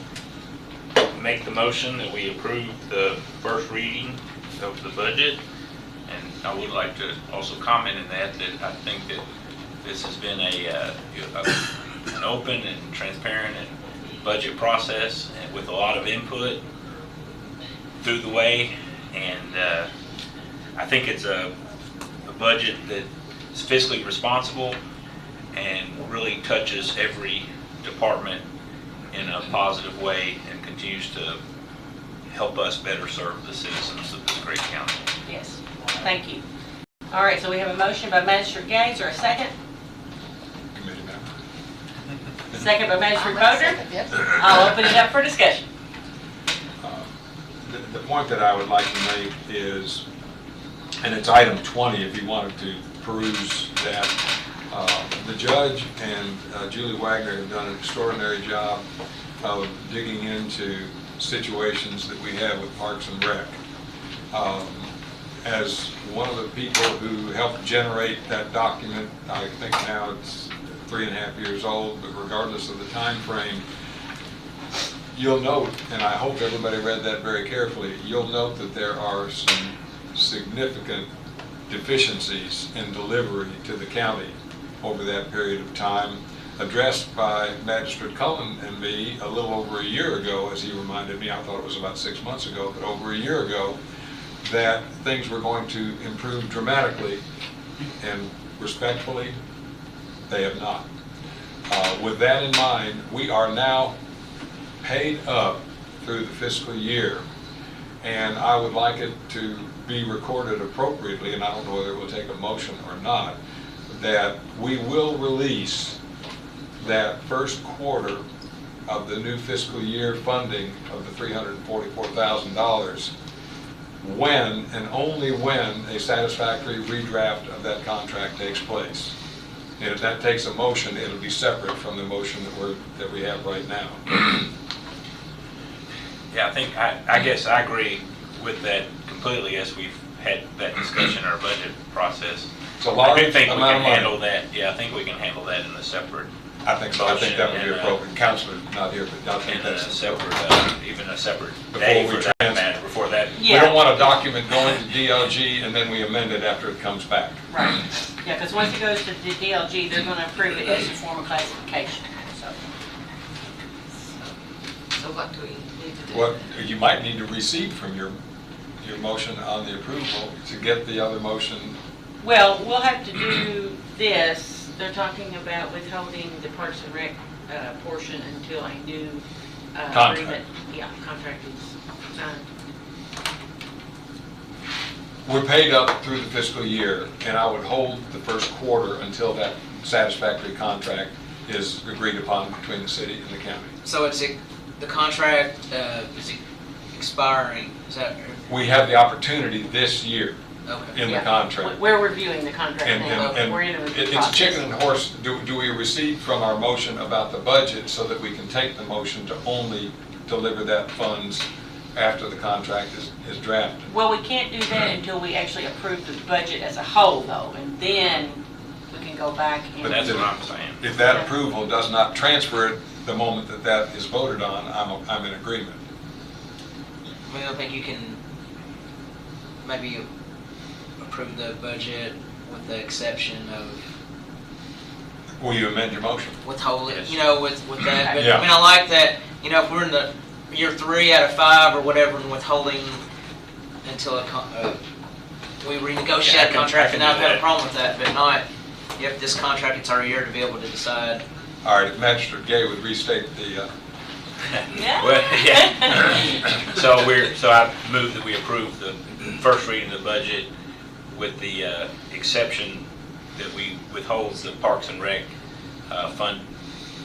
make the motion that we approve the first reading of the budget. And I would like to also comment in that I think that this has been an open and transparent and budget process, and with a lot of input through the way. And I think it's a budget that is fiscally responsible and really touches every department in a positive way and continues to help us better serve the citizens of this great county. Yes, thank you. All right, so we have a motion by Magistrate Gaines, or a second? Committee member. Second by Magistrate Boder. I'll open it up for discussion. The point that I would like to make is, and it's item 20 if you wanted to peruse that, the judge and Julie Wagner have done an extraordinary job of digging into situations that we have with Parks and Rec. As one of the people who helped generate that document, I think now it's 3.5 years old, but regardless of the time frame, you'll note, and I hope everybody read that very carefully, you'll note that there are some significant deficiencies in delivery to the county over that period of time. addressed by Magistrate Cullen and me a little over a year ago, as he reminded me. I thought it was about 6 months ago, but over a year ago, that things were going to improve dramatically, and respectfully, they have not. With that in mind, we are now paid up through the fiscal year, and I would like it to be recorded appropriately, and I don't know whether it will take a motion or not, that we will release that first quarter of the new fiscal year funding of the $344,000 when and only when a satisfactory redraft of that contract takes place. And if that takes a motion, it'll be separate from the motion that we have right now. Yeah, I guess I agree with that completely as we've had that discussion in our budget process. It's a large I do think we amount can of money. handle that. Yeah, I think we can handle that in a separate. I think so. I think that would be motion appropriate. Counselor's not here, but I think and that's a separate, even a separate Before day we for that matter. Before that. We don't want a document going to DLG and then we amend it after it comes back. Right. Yeah, because once it goes to the DLG, they're going to approve it as a form of classification, so. So what do we need to do? What you might need to receive from your motion on the approval to get the other motion. Well, we'll have to do this. They're talking about withholding the Parks and Rec portion until a new Contract. agreement. Yeah, contract is signed. We're paid up through the fiscal year, and I would hold the first quarter until that satisfactory contract is agreed upon between the city and the county. So it's the contract is expiring, is that? We have the opportunity this year Okay. in the contract. We're reviewing the contract now. And We're in a review it's a process. chicken and horse. Do we receive from our motion about the budget so that we can take the motion to only deliver that funds after the contract is drafted? Well, we can't do that until we actually approve the budget as a whole, though, and then we can go back and. But That's what I'm saying. If that approval does not transfer it the moment that that is voted on, I'm in agreement. I mean, I think you can maybe approve the budget with the exception of Will you amend your motion? withholding, you know, with that. But Yeah. I mean, I like that, you know, if we're in the year 3 out of 5 or whatever and withholding until we renegotiate Yeah, I the can- contract, I can and I've do had a that. problem with that, but not if this contract, it's our year to be able to decide. All right, if Magistrate Gay would restate the, Well, yeah. So I move that we approve the first reading of the budget with the exception that we withhold the Parks and Rec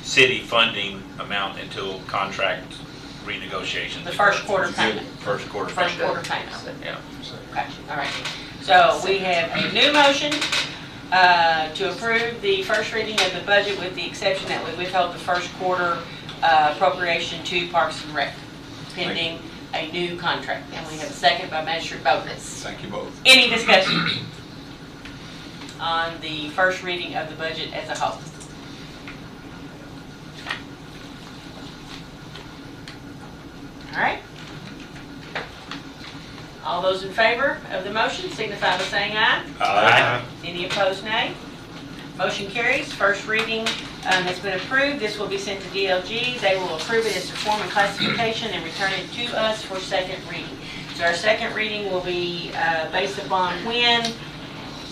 city funding amount until contract renegotiations. The first quarter payment. First quarter First payment. quarter payment. Yeah. Okay, all right. So we have a new motion to approve the first reading of the budget with the exception that we withhold the first quarter appropriation to Parks and Rec, pending a new contract. And we have a second by Magistrate Bogus. thank you both. Any discussion on the first reading of the budget as a whole? All right. All those in favor of the motion signify by saying aye. Aye. Any opposed, nay? Motion carries. First reading has been approved. This will be sent to DLG. They will approve it as a form of classification and return it to us for second reading. So our second reading will be based upon when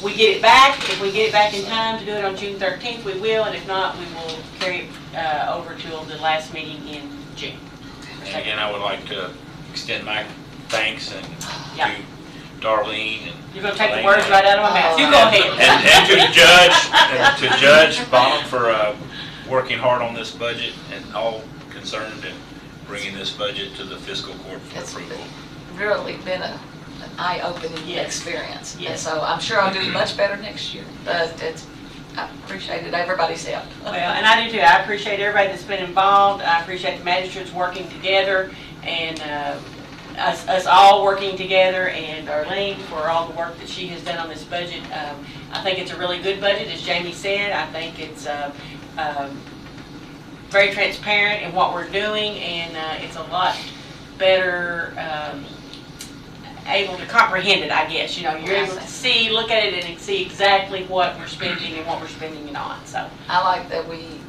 we get it back. If we get it back in time to do it on June 13th, we will, and if not, we will carry it over till the last meeting in June. And again, I would like to extend my thanks and Yeah. to Darlene and. You're gonna take the Elaine words right out of my mouth. You go ahead. And to the judge, and to Judge Bonham for working hard on this budget and all concerned and bringing this budget to the fiscal court for It's approval. really been an eye-opening Yes. experience. And Yes. so I'm sure I'll do much better next year. But I appreciated everybody's help. Well, and I do too. I appreciate everybody that's been involved. I appreciate the magistrates working together and us all working together, and Arlene for all the work that she has done on this budget. I think it's a really good budget, as Jamie said. I think it's very transparent in what we're doing, and it's a lot better able to comprehend it, I guess. You know, you're able to see, look at it and see exactly what we're spending and what we're spending it on, so. I like that we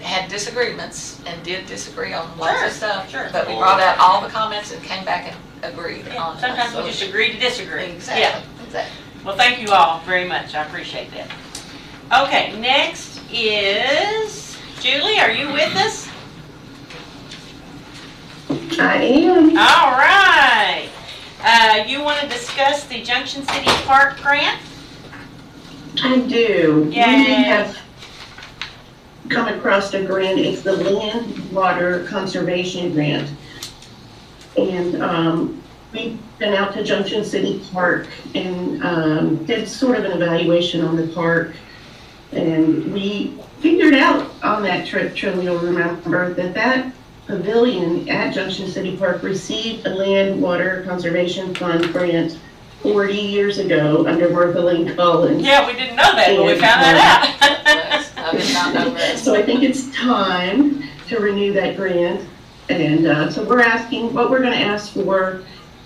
had disagreements and did disagree on lots Sure, of stuff. sure. But we brought out all the comments and came back and agreed on. Sometimes we just agree to disagree. Exactly, Yeah. exactly. Well, thank you all very much. I appreciate that. Okay, next is Julie. Are you with us? I am. All right. You want to discuss the Junction City Park grant? I do. Yay. We have come across a grant. It's the Land Water Conservation Grant. And we've been out to Junction City Park and did sort of an evaluation on the park. And we figured out on that trip, Trilly, you'll remember, that pavilion at Junction City Park received a Land Water Conservation Fund grant 40 years ago under Martha Lane Collins. Yeah, we didn't know that, but we found that out. I did not know that. So I think it's time to renew that grant. And so we're asking, what we're gonna ask for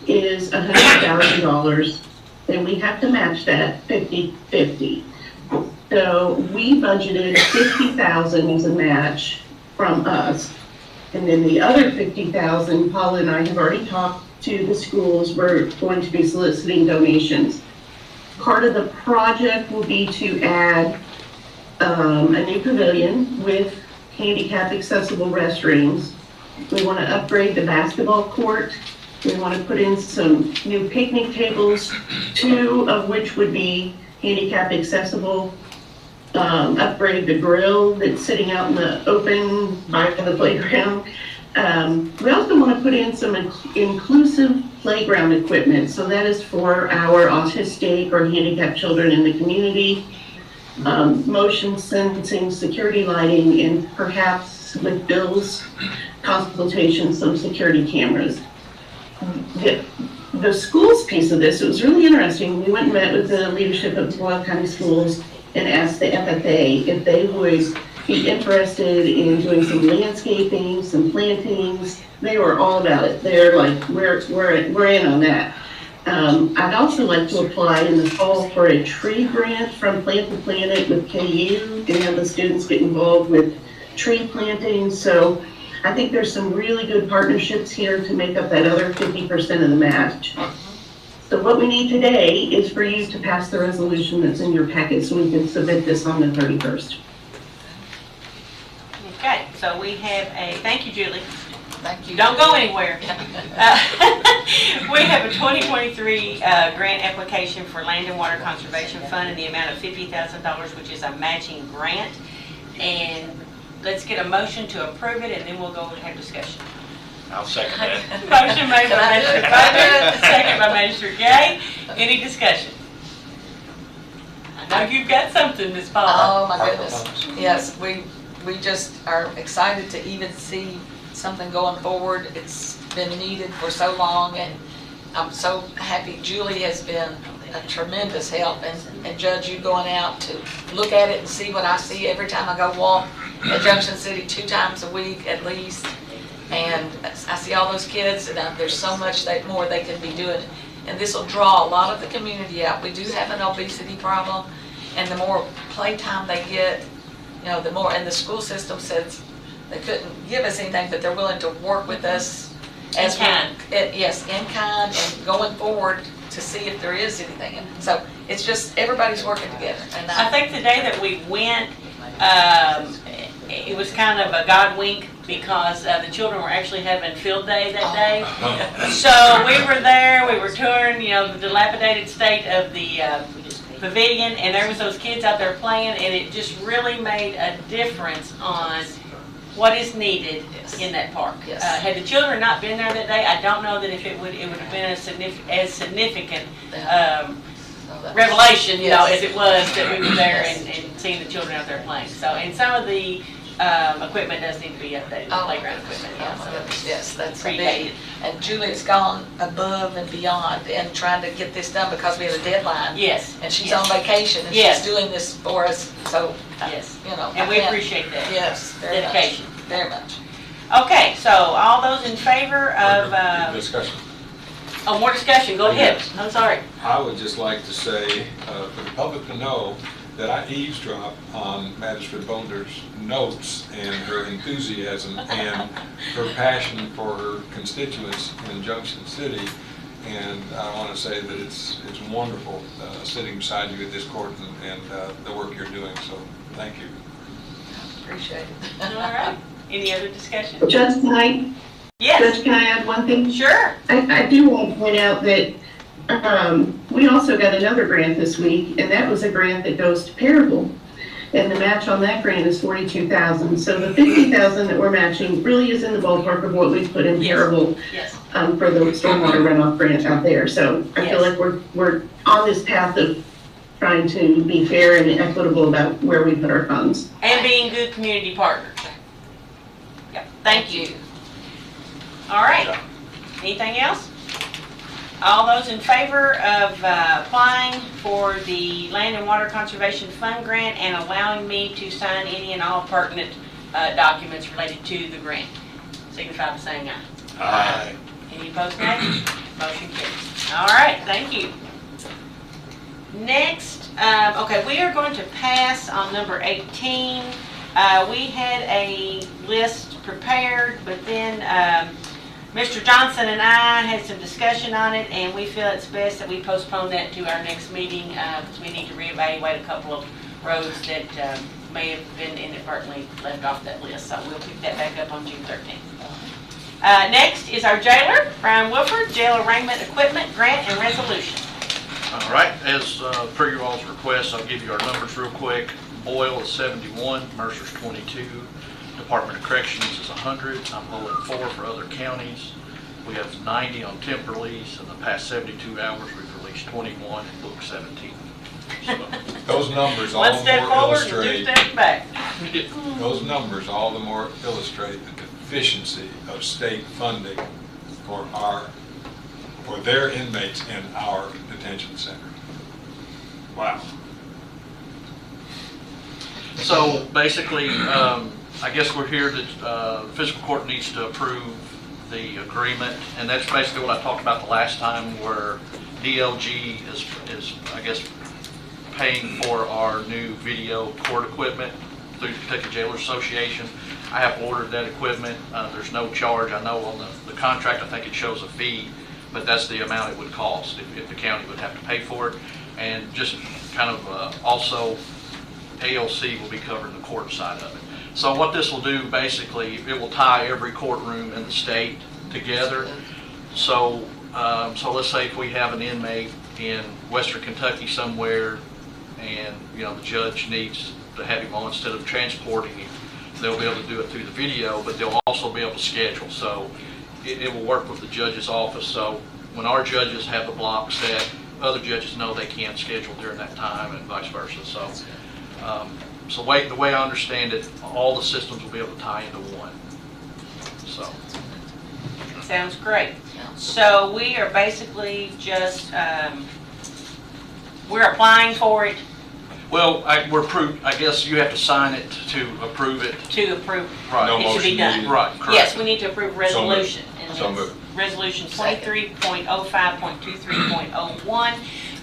is $100,000. And we have to match that 50-50. So we budgeted $50,000 as a match from us. And then the other $50,000, Paula and I have already talked to the schools. We're going to be soliciting donations. Part of the project will be to add a new pavilion with handicap accessible restrooms. We want to upgrade the basketball court. We want to put in some new picnic tables, 2 of which would be handicap accessible. Upgrade the grill that's sitting out in the open by the playground. We also want to put in some inclusive playground equipment. So that is for our autistic or handicapped children in the community. Motion sensing, security lighting, and perhaps with Bill's consultation, some security cameras. The schools piece of this, it was really interesting. We went and met with the leadership of Boyle County Schools and asked the FFA if they would be interested in doing some landscaping, some plantings. They were all about it. They're like, we're in on that. I'd also like to apply in the fall for a tree grant from Plant the Planet with KU and have the students get involved with tree planting. So I think there's some really good partnerships here to make up that other 50% of the match. So what we need today is for you to pass the resolution that's in your packet so we can submit this on the 31st. Okay, so we have thank you, Julie. Thank you. Don't go anywhere. We have a 2023 grant application for Land and Water Conservation Fund in the amount of $50,000, which is a matching grant. And let's get a motion to approve it, and then we'll go and have discussion. I'll second that. Motion made by Magistrate Boyle, second by Magistrate Gay. Any discussion? I know you've got something, Ms. Paula. Oh, my goodness. Yes, we just are excited to even see something going forward. It's been needed for so long, and I'm so happy. Julie has been a tremendous help, and Judge, you going out to look at it and see what I see every time I go walk at Junction City 2 times a week at least. And I see all those kids, and there's so much more they can be doing. And this will draw a lot of the community out. We do have an obesity problem, and the more playtime they get, the more, and the school system says they couldn't give us anything, but they're willing to work with us as in kind. Yes, in kind, and going forward to see if there is anything. And so it's just everybody's working together. And I think the day that we went, it was kind of a God wink because the children were actually having field day that day. So we were there, we were touring, the dilapidated state of the pavilion, and there was those kids out there playing, and it just really made a difference on what is needed in that park. Yes. Had the children not been there that day, I don't know that if it would have been as significant revelation, as it was that we were there and seeing the children out there playing. So, and some of the equipment does need to be updated, playground equipment. Yes, that's pretty big. And Julie's gone above and beyond in trying to get this done because we have a deadline. Yes. And she's on vacation, and she's doing this for us, so, And we appreciate that. Yes, very much. Dedication. Very much. Okay, so all those in favor of, Discussion. oh, more discussion, go ahead. I'm sorry. I would just like to say, for the public to know, that I eavesdrop on Magistrate Boulder's notes and her enthusiasm and her passion for her constituents in Junction City. And I want to say that it's wonderful sitting beside you at this court and the work you're doing. So thank you. Appreciate it. All right. Any other discussion? Judge, can I? Yes. Judge, can I add one thing? Sure. I do want to point out that we also got another grant this week, and that was a grant that goes to Payroll. And the match on that grant is $42,000. So the $50,000 that we're matching really is in the ballpark of what we've put in Payroll for the stormwater runoff grant out there. So I feel like we're on this path of trying to be fair and equitable about where we put our funds. And being good community partners. Yep. Thank you. All right. Anything else? All those in favor of applying for the Land and Water Conservation Fund grant and allowing me to sign any and all pertinent documents related to the grant, signify by saying aye. Aye. Any opposed, nay? Motion carries. All right, thank you. Next, okay, we are going to pass on number 18. We had a list prepared, but then Mr. Johnson and I had some discussion on it, and we feel it's best that we postpone that to our next meeting because we need to reevaluate a couple of roads that may have been inadvertently left off that list. So we'll pick that back up on June 13th. Next is our jailer, Brian Wilford, jail arraignment equipment grant and resolution. All right, as per your all's request, I'll give you our numbers real quick. Boyle is 71, Mercer's 22. Department of Corrections is 100. I'm rolling 4 for other counties. We have 90 on temp release. In the past 72 hours, we've released 21 and booked 17. So, those numbers all One the step more forward and 2 illustrate. steps back. Those numbers all the more illustrate the deficiency of state funding for their inmates in our detention center. Wow. So basically, I guess we're here that fiscal court needs to approve the agreement, and that's basically what I talked about the last time, where DLG is I guess paying for our new video court equipment through the Kentucky Jailers Association. I have ordered that equipment. There's no charge. I know on the contract I think it shows a fee, but that's the amount it would cost if the county would have to pay for it. And just kind of also ALC will be covering the court side of it. So what this will do, basically, it will tie every courtroom in the state together. So, so let's say if we have an inmate in Western Kentucky somewhere, and the judge needs to have him on instead of transporting him, they'll be able to do it through the video, but they'll also be able to schedule. So it will work with the judge's office. So when our judges have the block set, other judges know they can't schedule during that time, and vice versa. So. So the way I understand it, all the systems will be able to tie into one. So. Sounds great. So we are basically just, we're applying for it. Well, we're approved. I guess you have to sign it to approve it. To approve. Right. No it should be done. needed. Right, correct. Yes, we need to approve resolution. So moved. Resolution 23.05.23.01.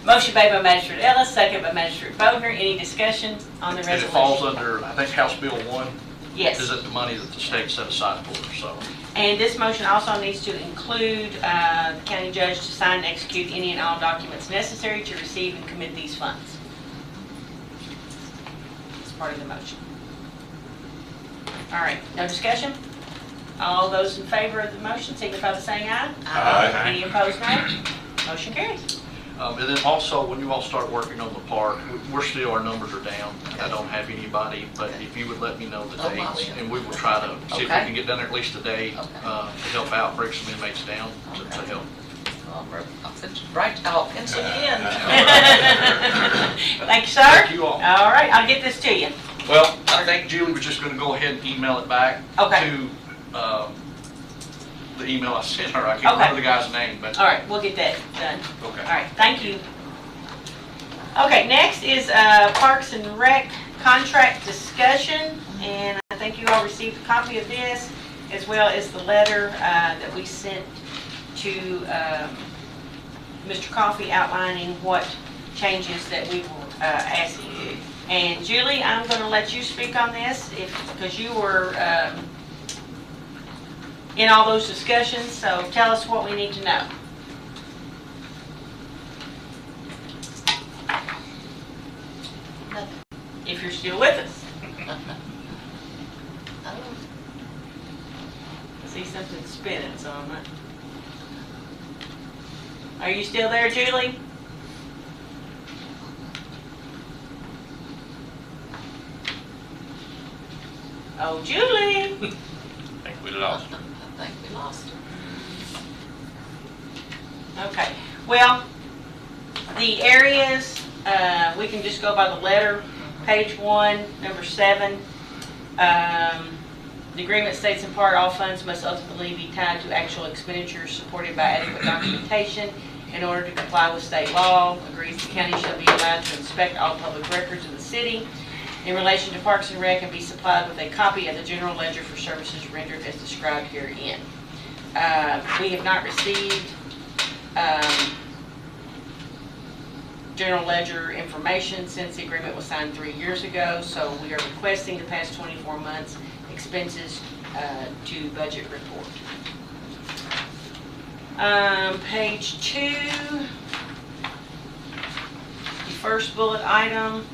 Motion made by Magistrate Ellis, second by Magistrate Bodner. Any discussion on the resolution? And it falls under, I think, House Bill 1. Yes. Is it the money that the state set aside for it? So. And this motion also needs to include the county judge to sign and execute any and all documents necessary to receive and commit these funds. It's part of the motion. All right, no discussion? All those in favor of the motion signify by saying aye. Aye. Any opposed, nay? Motion carries. And then also, when you all start working on the park, our numbers are down. I don't have anybody, but if you would let me know the dates, and we will try to see if we can get done at least a day to help out, bring some inmates down to help. I'll pencil you in. Thank you, sir. Thank you all. All right, I'll get this to you. Well, I think Julie was just going to go ahead and email it back to the email I sent her. I can't remember the guy's name, but. All right, we'll get that done. Okay. All right, thank you. Okay, next is Parks and Rec contract discussion, and I think you all received a copy of this, as well as the letter that we sent to Mr. Coffey outlining what changes that we were asking And Julie, I'm going to let you speak on this because you were in all those discussions, so tell us what we need to know. If you're still with us. I see something spinning, so I'm not. Are you still there, Julie? Oh, Julie! I think we lost her. I think we lost her. Okay, well, the areas, we can just go by the letter. Page 1, number 7. The agreement states in part all funds must ultimately be tied to actual expenditures supported by adequate documentation in order to comply with state law. Agrees the county shall be allowed to inspect all public records of the city in relation to Parks and Rec and be supplied with a copy of the general ledger for services rendered as described herein. We have not received general ledger information since the agreement was signed 3 years ago, so we are requesting the past 24 months expenses to budget report. Page 2, the first bullet item,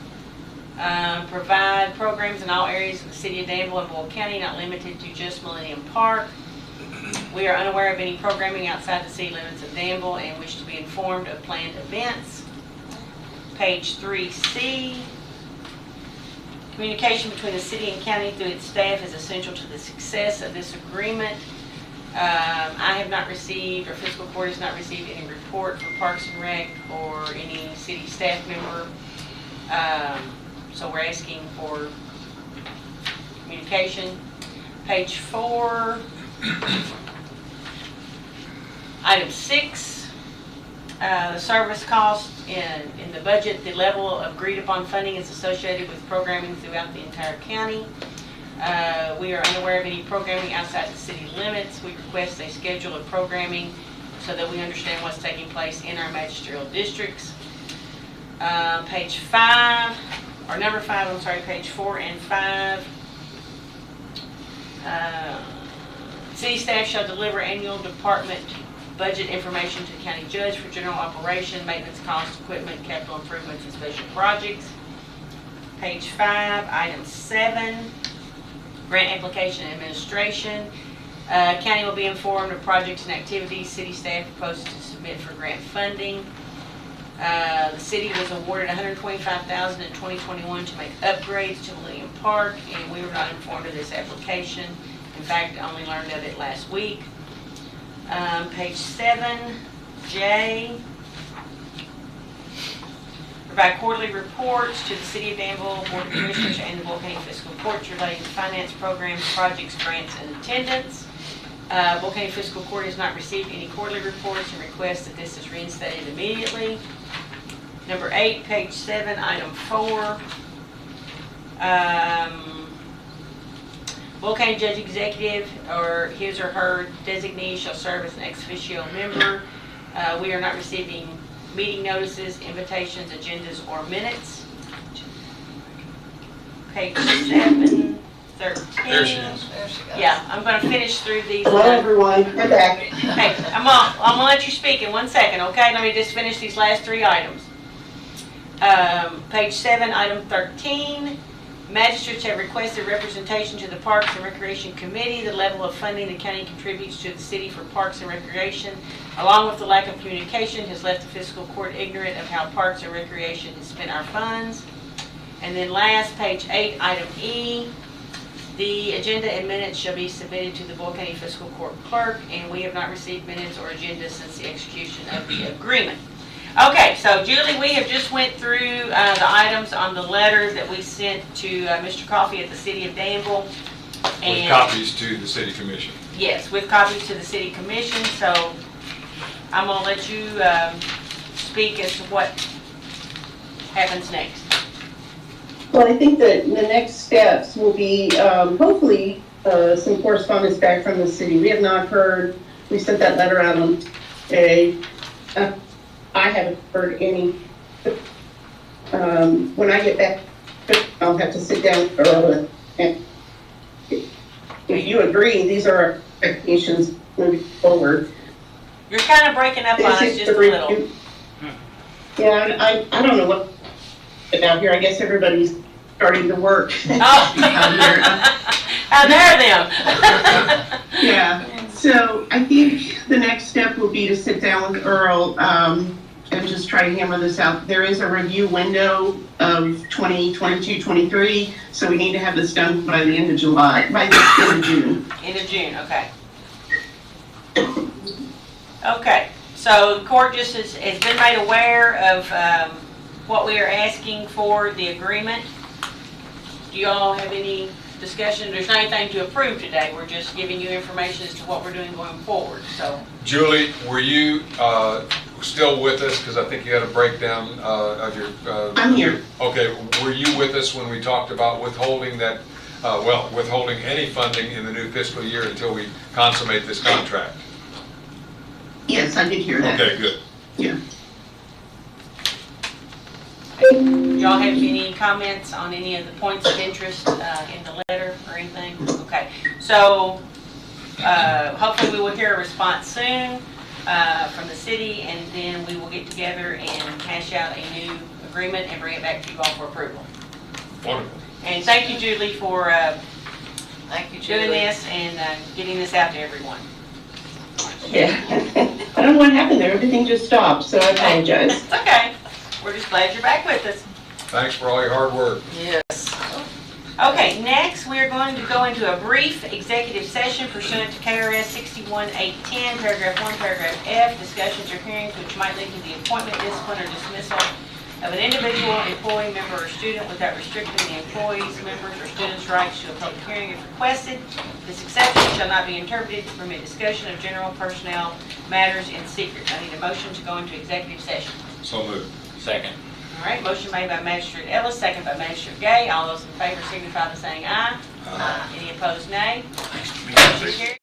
provide programs in all areas of the city of Danville and Boyle County, not limited to just Millennium Park. We are unaware of any programming outside the city limits of Danville and wish to be informed of planned events. Page 3C, communication between the city and county through its staff is essential to the success of this agreement. I have not received, or fiscal court has not received any report from Parks and Rec or any city staff member. So we're asking for communication. Page 4, item 6. The service cost in the budget, the level of agreed upon funding is associated with programming throughout the entire county. We are unaware of any programming outside the city limits. We request a schedule of programming so that we understand what's taking place in our magisterial districts. Page 5, or number 5, I'm sorry, page 4 and 5. City staff shall deliver annual department budget information to the county judge for general operation, maintenance costs, equipment, capital improvements, and special projects. Page 5, item 7, grant application and administration. County will be informed of projects and activities city staff proposes to submit for grant funding. The city was awarded $125,000 in 2021 to make upgrades to Millennium Park, and we were not informed of this application. In fact, I only learned of it last week. Page 7, J. Provide quarterly reports to the City of Danville Board of Commissioners and the Boyle County Fiscal Court relating to finance programs, projects, grants, and attendance. Boyle County Fiscal Court has not received any quarterly reports and requests that this is reinstated immediately. Number 8, page 7, item 4. Boyle County Judge Executive or his or her designee shall serve as an ex officio member. We are not receiving meeting notices, invitations, agendas, or minutes. Page 7, 13. There she is. Yeah, I'm going to finish through these. Hello, everyone. I'm back. Hey, I'm going to let you speak in 1 second, okay? Let me just finish these last 3 items. Page 7, item 13. Magistrates have requested representation to the Parks and Recreation Committee. The level of funding the county contributes to the city for Parks and Recreation, along with the lack of communication, has left the fiscal court ignorant of how Parks and Recreation has spent our funds. And then last, page 8, item E. The agenda and minutes shall be submitted to the Boyle County Fiscal Court Clerk, and we have not received minutes or agendas since the execution of the agreement. Okay, so Julie, we have just went through the items on the letter that we sent to Mr. Coffey at the City of Danville. With copies to the City Commission. Yes, with copies to the City Commission, so I'm going to let you speak as to what happens next. Well, I think that the next steps will be hopefully some correspondence back from the city. We have not heard, we sent that letter out on today. I haven't heard any. When I get back I'll have to sit down with Earl and if you agree, these are our expectations moving forward. You're kind of breaking up on us just a little. Yeah, I don't know what about here. I guess everybody's starting to work. Oh. How dare them? Yeah, so I think the next step will be to sit down with Earl and just try to hammer this out. There is a review window of 2022, 23, so we need to have this done by the end of July, by the end of June. End of June, okay. Okay, so the court just has been made aware of what we are asking for the agreement. Do you all have any discussion? There's not anything to approve today. We're just giving you information as to what we're doing going forward, so. Julie, were you still with us? Because I think you had a breakdown of your... I'm here. Okay, were you with us when we talked about withholding that, withholding any funding in the new fiscal year until we consummate this contract? Yes, I did hear that. Okay, good. Yeah. Do y'all have any comments on any of the points of interest in the letter or anything? Okay, so hopefully we will hear a response soon from the city, and then we will get together and hash out a new agreement and bring it back to you all for approval. Wonderful. And thank you, Julie, for doing this and getting this out to everyone. Yeah. I don't know what happened there. Everything just stopped, so I apologize. It's okay. We're just glad you're back with us. Thanks for all your hard work. Yes. Okay, next we are going to go into a brief executive session pursuant to KRS 61810, paragraph 1, paragraph F, discussions or hearings which might lead to the appointment, discipline, or dismissal of an individual, employee, member, or student without restricting the employee's, members, or students' rights to a public hearing if requested. This exception shall not be interpreted to permit discussion of general personnel matters in secret. I need a motion to go into executive session. So moved. Second. All right, motion made by Magistrate Ellis, second by Magistrate Gay. All those in favor signify by saying aye. Aye. Any opposed, nay. Motion carries.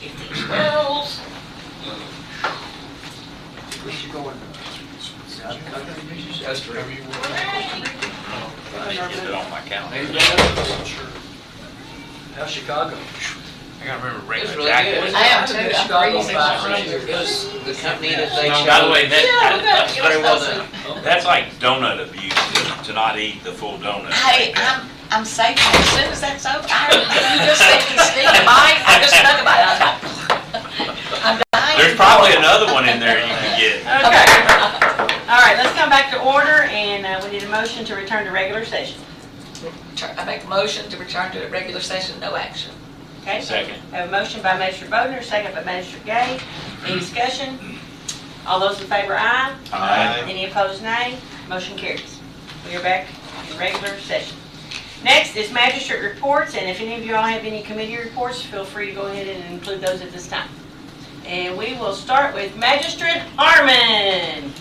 Get these girls. Where's she going? South Country? Costa Rica. I need to get it on my calendar. How's Chicago? I gotta remember to bring It was my really jacket. good. I am too. Chicago I'm freezing. It was the company that they chose. By the way, Yeah, we got to Very get well us done. that's like donut abuse to not eat the full donut. Hey, I'm saving it. As soon as that's over, you just said me sneak bite. I just stuck about it. I'm dying. There's probably another one in there you can get. Okay. All right, let's come back to order, and we need a motion to return to regular session. I make a motion to return to a regular session, no action. Okay? Second. I have a motion by Magistrate Bodner, second by Magistrate Gay. Any discussion? All those in favor, aye. Aye. Any opposed, nay. Motion carries. We are back in regular session. Next is magistrate reports, and if any of you all have any committee reports, feel free to go ahead and include those at this time. And we will start with Magistrate Harmon.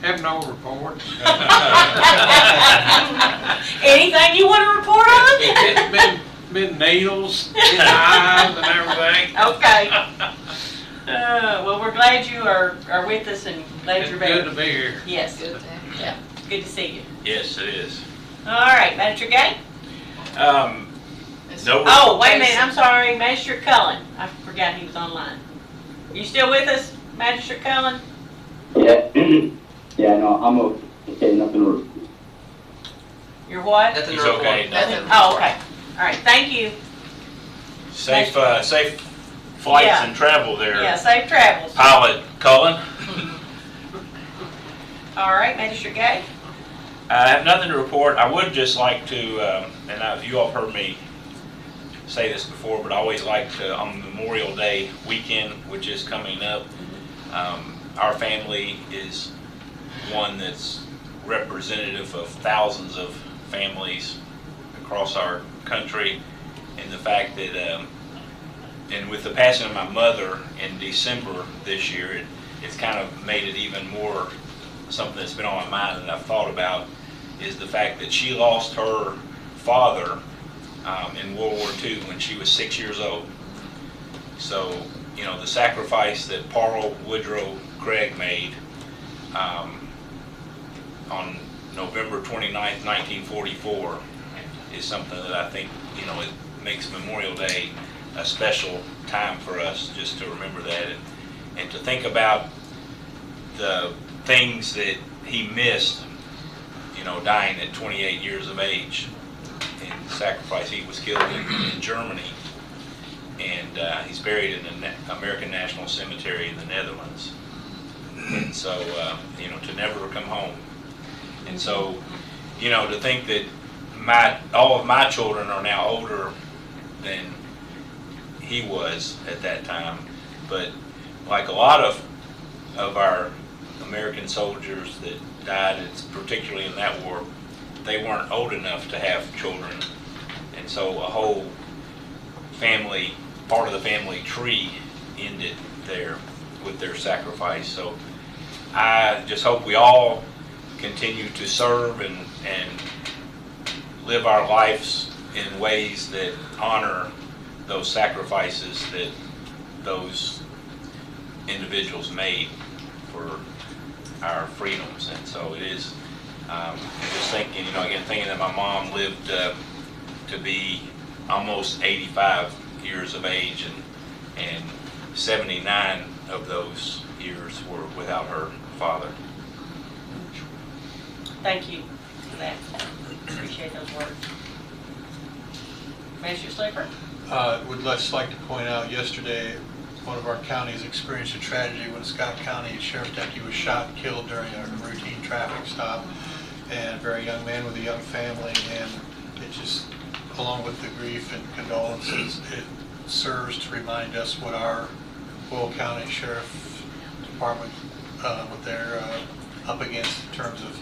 Have no report. Anything you want to report on? It's been needles in the eyes and everything. Okay. Well, we're glad you are with us and glad It's you're good back. to be here. Yes. Good thing. Yeah. Good to see you. Yes, it is. All right, Magistrate Gay? No. Oh, wait a minute, I'm sorry, Magistrate Cullen. I forgot he was online. You still with us, Magistrate Cullen? Yeah, yeah, no, I'm okay, nothing to You're what? Nothing He's to report. okay. Oh, okay. All right, thank you. Safe flights Yeah. and travel there. Yeah, safe travels. Pilot Cullen. All right, Magistrate Gay? I have nothing to report. I would just like to, you all heard me say this before, but I always like to, on Memorial Day weekend, which is coming up, our family is one that's representative of thousands of families across our country, and the fact that, and with the passing of my mother in December this year, it's kind of made it even more something that's been on my mind that I've thought about, is the fact that she lost her father in World War II when she was 6 years old. So, you know, the sacrifice that Paul Woodrow Craig made on November 29th, 1944 is something that I think, you know, it makes Memorial Day a special time for us just to remember that and to think about the things that he missed, you know, dying at 28 years of age in sacrifice. He was killed in Germany, and he's buried in the American National Cemetery in the Netherlands. And so, you know, to never come home. And so, you know, to think that all of my children are now older than he was at that time. But like a lot of our American soldiers that died, particularly in that war, they weren't old enough to have children. And so a whole family, part of the family tree ended there with their sacrifice. So I just hope we all continue to serve and live our lives in ways that honor those sacrifices that those individuals made for our freedoms. And so it is, just thinking, you know, again, thinking that my mom lived to be almost 85 years of age, and 79 of those years were without her father. Thank you for that. Appreciate those words. Magistrate Sleeper? Would just like to point out, yesterday, one of our counties experienced a tragedy when Scott County Sheriff Deputy was shot and killed during a routine traffic stop, and a very young man with a young family, and it just, along with the grief and condolences, it serves to remind us what our Boyle County Sheriff Department, what they're up against in terms of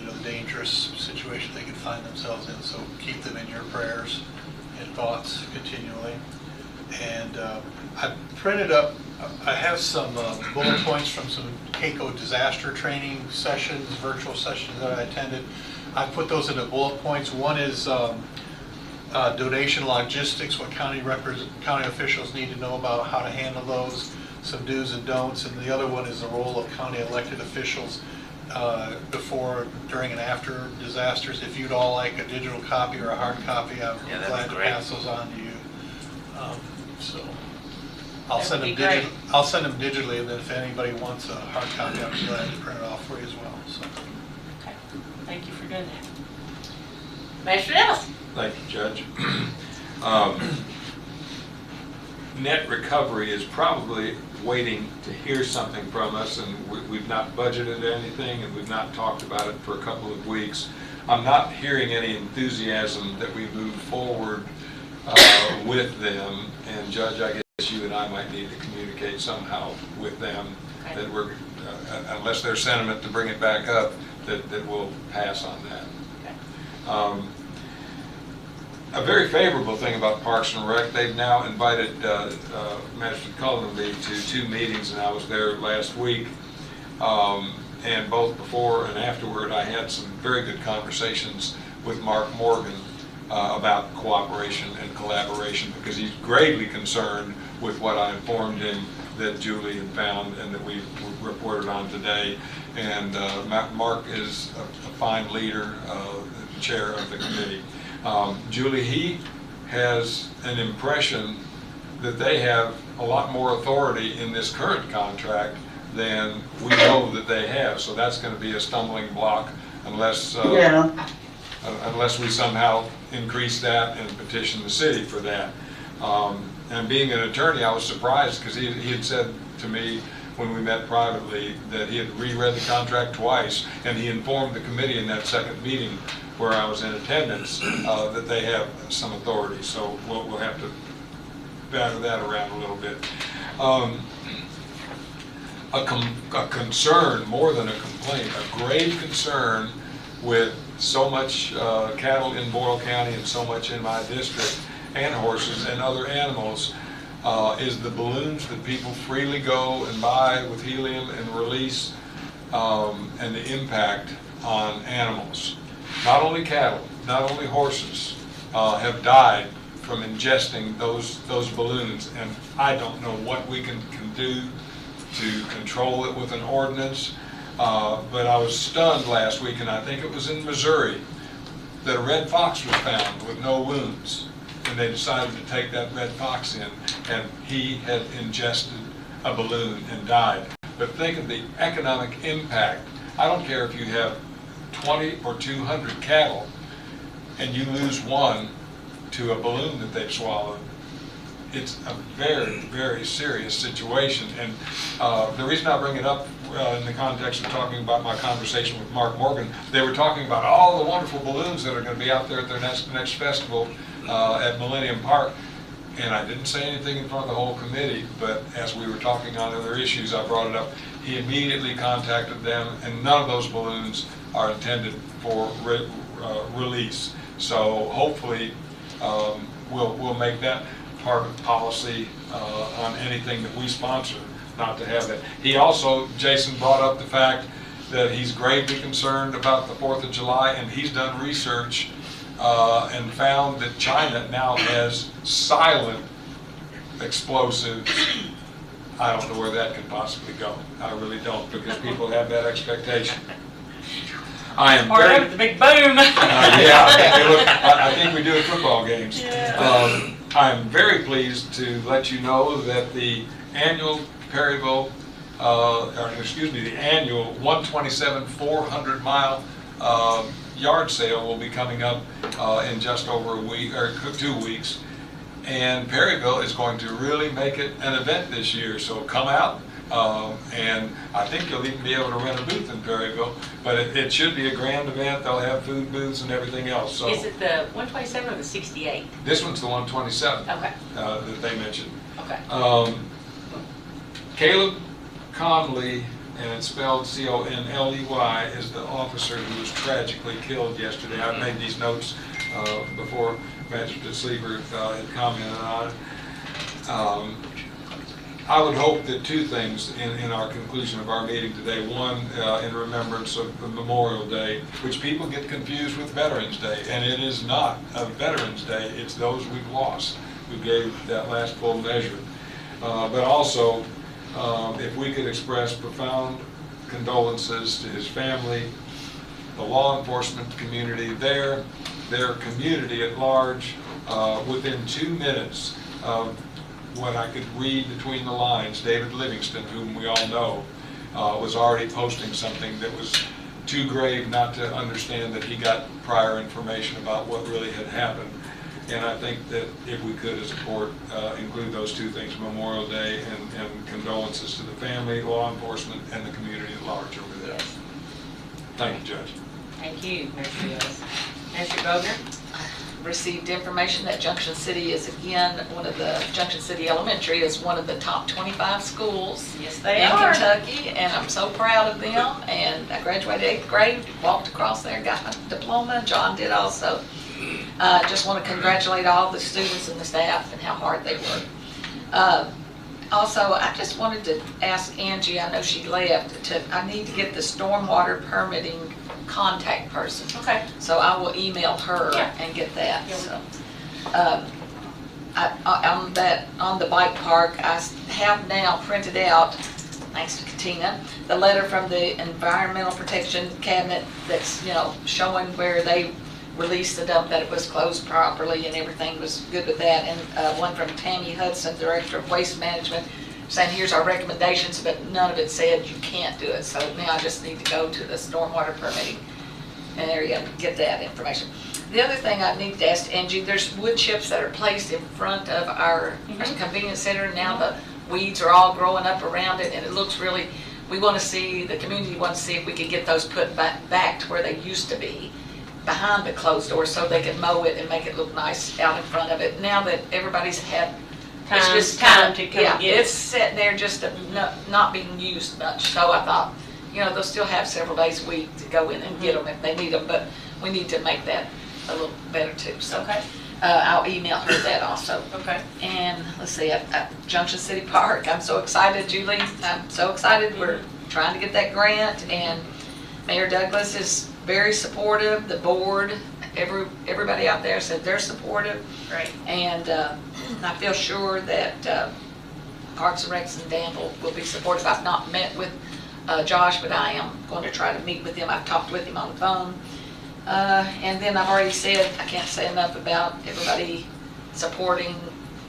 you know, the dangerous situation they could find themselves in. So keep them in your prayers and thoughts continually. And I printed up, I have some bullet points from some CAECO disaster training sessions, virtual sessions that I attended. I put those into bullet points. One is donation logistics, what county officials need to know about how to handle those, some do's and don'ts, and the other one is the role of county elected officials before, during, and after disasters. If you'd all like a digital copy or a hard copy, I'm glad to pass those on to you. So I'll send them digitally, and then if anybody wants a hard copy, I'll be glad to print it off for you as well. So. Okay. Thank you for doing that. Magistrate Ellis. Thank you, Judge. Net recovery is probably waiting to hear something from us, and we've not budgeted anything, and we've not talked about it for a couple of weeks. I'm not hearing any enthusiasm that we move forward with them, and Judge, I guess you and I might need to communicate somehow with them that we're, unless there's sentiment to bring it back up, that we'll pass on that. A very favorable thing about Parks and Rec, they've now invited Magistrate Cullen to 2 meetings, and I was there last week. And both before and afterward, I had some very good conversations with Mark Morgan about cooperation and collaboration, because he's gravely concerned with what I informed him that Julie had found and that we reported on today. And Mark is a fine leader, the chair of the committee. Julie, he has an impression that they have a lot more authority in this current contract than we know that they have. So that's going to be a stumbling block unless we somehow increase that and petition the city for that. And being an attorney, I was surprised because he had said to me when we met privately that he had reread the contract twice, and he informed the committee in that second meeting where I was in attendance that they have some authority. So we'll have to batter that around a little bit. A concern, more than a complaint, a grave concern with so much cattle in Boyle County and so much in my district, and horses and other animals, is the balloons that people freely go and buy with helium and release, and the impact on animals. Not only cattle, not only horses have died from ingesting those balloons, and I don't know what we can do to control it with an ordinance, but I was stunned last week, and I think it was in Missouri, that a red fox was found with no wounds, and they decided to take that red fox in, and he had ingested a balloon and died. But think of the economic impact. I don't care if you have 20 or 200 cattle and you lose one to a balloon that they've swallowed. It's a very, very serious situation. And the reason I bring it up in the context of talking about my conversation with Mark Morgan, they were talking about all the wonderful balloons that are going to be out there at their next festival at Millennium Park. And I didn't say anything in front of the whole committee, but as we were talking on other issues, I brought it up. He immediately contacted them, and none of those balloons are intended for release. So hopefully we'll make that part of policy on anything that we sponsor, not to have it. He also, Jason, brought up the fact that he's gravely concerned about the 4th of July, and he's done research and found that China now has silent explosives. I don't know where that could possibly go. I really don't, because people have that expectation. I am very, the big boom. I think we do at football games. Yeah. I am very pleased to let you know that the annual Perryville, the annual 127 400-mile yard sale will be coming up in just over a week or 2 weeks, and Perryville is going to really make it an event this year. So come out, and I think you'll even be able to rent a booth in Perryville. But it should be a grand event. They'll have food booths and everything else. So is it the 127 or the 68? This one's the 127. Okay. That they mentioned. Okay. Caleb Conley, and it's spelled C-O-N-L-E-Y, is the officer who was tragically killed yesterday. I made these notes before Magistrate Sleeper had commented on it. I would hope that two things in our conclusion of our meeting today. One, in remembrance of the Memorial Day, which people get confused with Veterans Day, and it is not a Veterans Day, it's those we've lost who gave that last full measure. But also, if we could express profound condolences to his family, the law enforcement community, their community at large, within 2 minutes of what I could read between the lines. David Livingston, whom we all know, was already posting something that was too grave not to understand that he got prior information about what really had happened. And I think that if we could, as a court, include those two things, Memorial Day and condolences to the family, law enforcement, and the community at large over there. Thank you, Judge. Thank you, Mr. Lewis. Mr. Bogner? Received information that Junction City is again Junction City Elementary is one of the top 25 schools Yes, they in are. Kentucky, and I'm so proud of them. And I graduated 8th grade, walked across there, got my diploma. John did also. Just want to congratulate all the students and the staff and how hard they work. Also, I just wanted to ask Angie, I know she left, I need to get the stormwater permitting contact person. Okay. So I will email her Yeah. and get that. Yeah. So, on the bike park, I have now printed out, thanks to Katina, the letter from the Environmental Protection Cabinet that's, showing where they released the dump, that it was closed properly and everything was good with that. And one from Tammy Hudson, Director of Waste Management, saying here's our recommendations, but none of it said you can't do it. So now I just need to go to the stormwater permitting area and get that information. The other thing I need to ask Angie, there's wood chips that are placed in front of our convenience center. Now the weeds are all growing up around it, and it looks really, the community wants to see if we could get those put back to where they used to be, behind the closed door, so they can mow it and make it look nice out in front of it. Now that everybody's had Time to come get it. It's sitting there just not being used much. So I thought, they'll still have several days a week to go in and get them if they need them, but we need to make that a little better too. So Okay. I'll email her that also. Okay. And let's see, at Junction City Park, I'm so excited, Julie. I'm so excited. We're trying to get that grant, and Mayor Douglas is very supportive. The board, everybody out there said they're supportive. Great. And I feel sure that Parks and Recs and Dan will be supportive. I've not met with Josh, but I am going to try to meet with him. I've talked with him on the phone. And then I've already said, I can't say enough about everybody supporting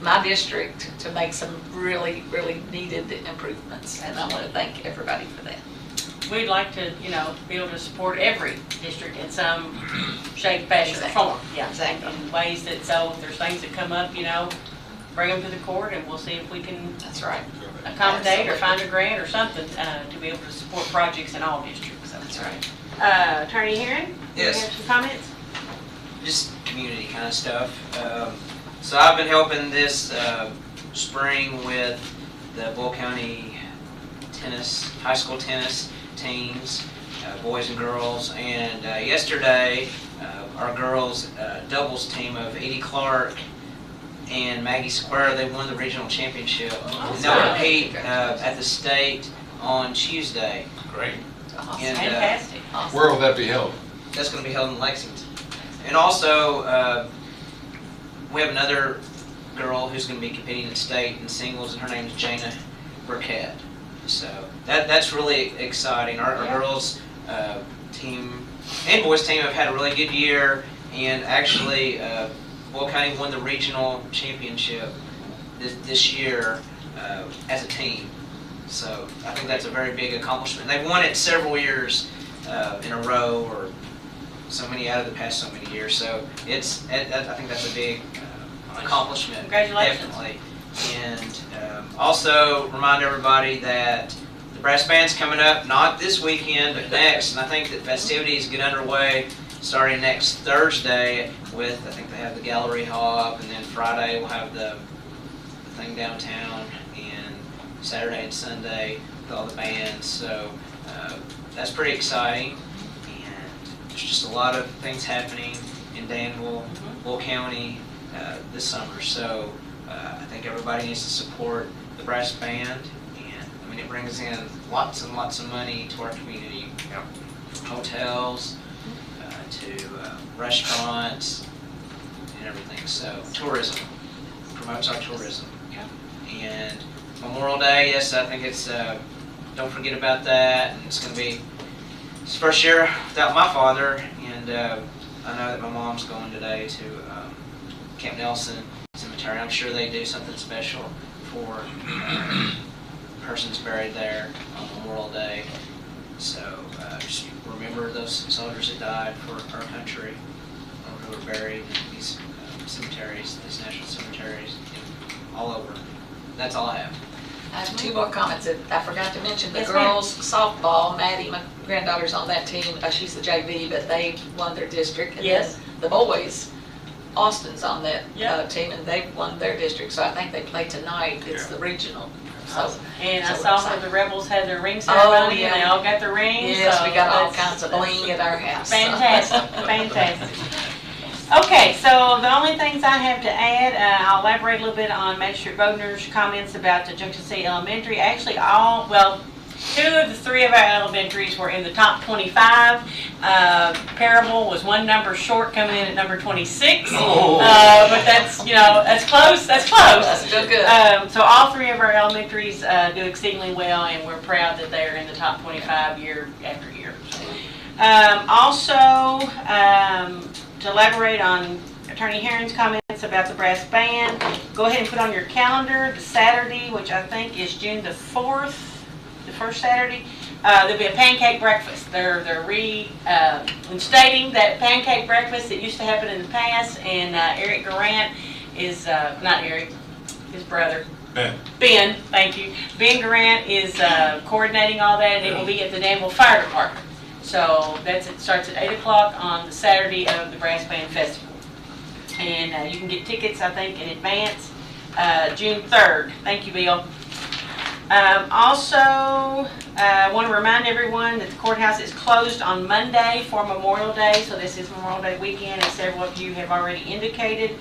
my district to make some really, really needed improvements. And I want to thank everybody for that. We'd like to, be able to support every district in some shape, fashion, or Exactly. form. Yeah, Exactly. In ways that, so if there's things that come up, bring them to the court and we'll see if we can That's right. accommodate or find a grant or something to be able to support projects in all districts. So. That's right. Attorney Herron? Yes. You have some comments? Just community kind of stuff. So I've been helping this spring with the Boyle County high school tennis teams, boys and girls. And yesterday, our girls doubles team of Edie Clark and Maggie Square, they won the regional championship. Awesome. They'll compete at the state on Tuesday. Great. Awesome. And, Fantastic. Awesome. Where will that be held? That's going to be held in Lexington. And also, we have another girl who's going to be competing in state in singles, and her name is Jana Burkett. So that's really exciting. Our girls team and boys team have had a really good year, and actually, Boyle County won the regional championship this year as a team. So I think that's a very big accomplishment. They've won it several years in a row, or so many out of the past so many years. So I think that's a big accomplishment. Congratulations. Definitely. And also remind everybody that the brass band's coming up, not this weekend, but next. And I think that festivities get underway starting next Thursday with, I think they have the gallery hop, and then Friday we'll have the thing downtown, and Saturday and Sunday with all the bands. So that's pretty exciting. And there's just a lot of things happening in Danville, Boyle County this summer. So I think everybody needs to support the brass band, and I mean, it brings in lots and lots of money to our community, you know, from hotels to restaurants and everything. So tourism, promotes our tourism. And Memorial Day, yes, I think it's, don't forget about that. And it's going to be his first year without my father, and I know that my mom's going today to Camp Nelson Cemetery. I'm sure they do something special for persons buried there on Memorial Day. So just remember those soldiers that died for our country, or who were buried in these cemeteries, these national cemeteries, all over. That's all I have. I have two more comments. I forgot to mention the Yes, ma'am. girls softball. Maddie, my granddaughter's on that team. She's the JV, but they won their district. And Yes. then the boys, Austin's on that Yep. team, and they won their district. So I think they play tonight. It's the regional. So, And I so saw we're where the excited. Rebels had their ring ceremony, yeah. and they all got their rings. Yes, so we got all that's- kinds of bling at our house. Fantastic, fantastic. Okay, so the only things I have to add, I'll elaborate a little bit on Magistrate Bodner's comments about the Junction City Elementary. Actually, two of the three of our elementaries were in the top 25. Payroll was one number short, coming in at number 26. But that's, that's close, that's close. That's still good. So all three of our elementaries do exceedingly well, and we're proud that they are in the top 25 year after year. Also, to elaborate on Attorney Herron's comments about the brass band, go ahead and put on your calendar the Saturday, which I think is June the 4th, the first Saturday. There'll be a pancake breakfast. They're reinstating that pancake breakfast that used to happen in the past, and Eric Grant is, not Eric, his brother. Ben, thank you. Ben Grant is coordinating all that, and it will be at the Danville Fire Department. So it starts at 8 o'clock on the Saturday of the Brass Band Festival. And you can get tickets, I think, in advance, June 3rd. Thank you, Bill. Also, I want to remind everyone that the courthouse is closed on Monday for Memorial Day. So this is Memorial Day weekend, as several of you have already indicated.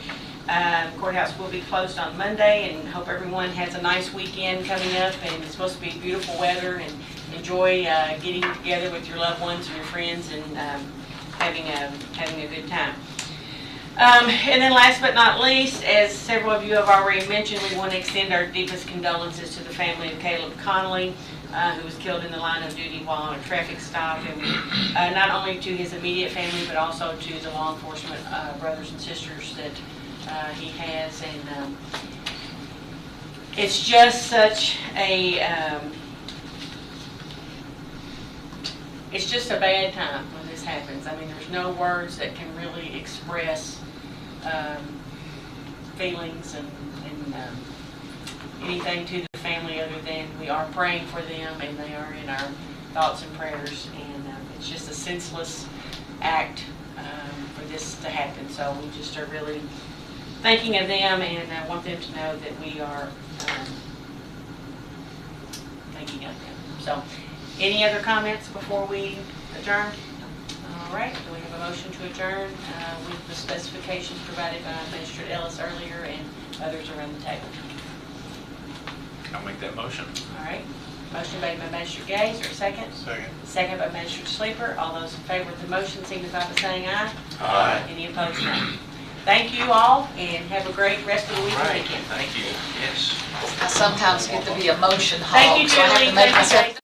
The courthouse will be closed on Monday, and hope everyone has a nice weekend coming up. And it's supposed to be beautiful weather, and enjoy getting together with your loved ones and your friends, and having a good time. And then last but not least, as several of you have already mentioned, we want to extend our deepest condolences to the family of Caleb Connolly, who was killed in the line of duty while on a traffic stop, and not only to his immediate family, but also to the law enforcement brothers and sisters that he has. And it's just such a it's just a bad time when this happens. I mean, there's no words that can really express feelings and anything to the family other than we are praying for them, and they are in our thoughts and prayers. And it's just a senseless act for this to happen. So we just are really thinking of them, and I want them to know that we are thinking of them. So, any other comments before we adjourn? All right, do we have a motion to adjourn with the specifications provided by Magistrate Ellis earlier and others around the table? I'll make that motion. All right, motion made by Magistrate Gaze, or second? Second. Second by Magistrate Sleeper. All those in favor of the motion signify by saying aye. Aye. Any opposed, no. Thank you all, and have a great rest of the week and weekend. Thank you. Yes. I sometimes get to be a motion hog. Thank you, so I have to Julie. make Thank you, myself Jay.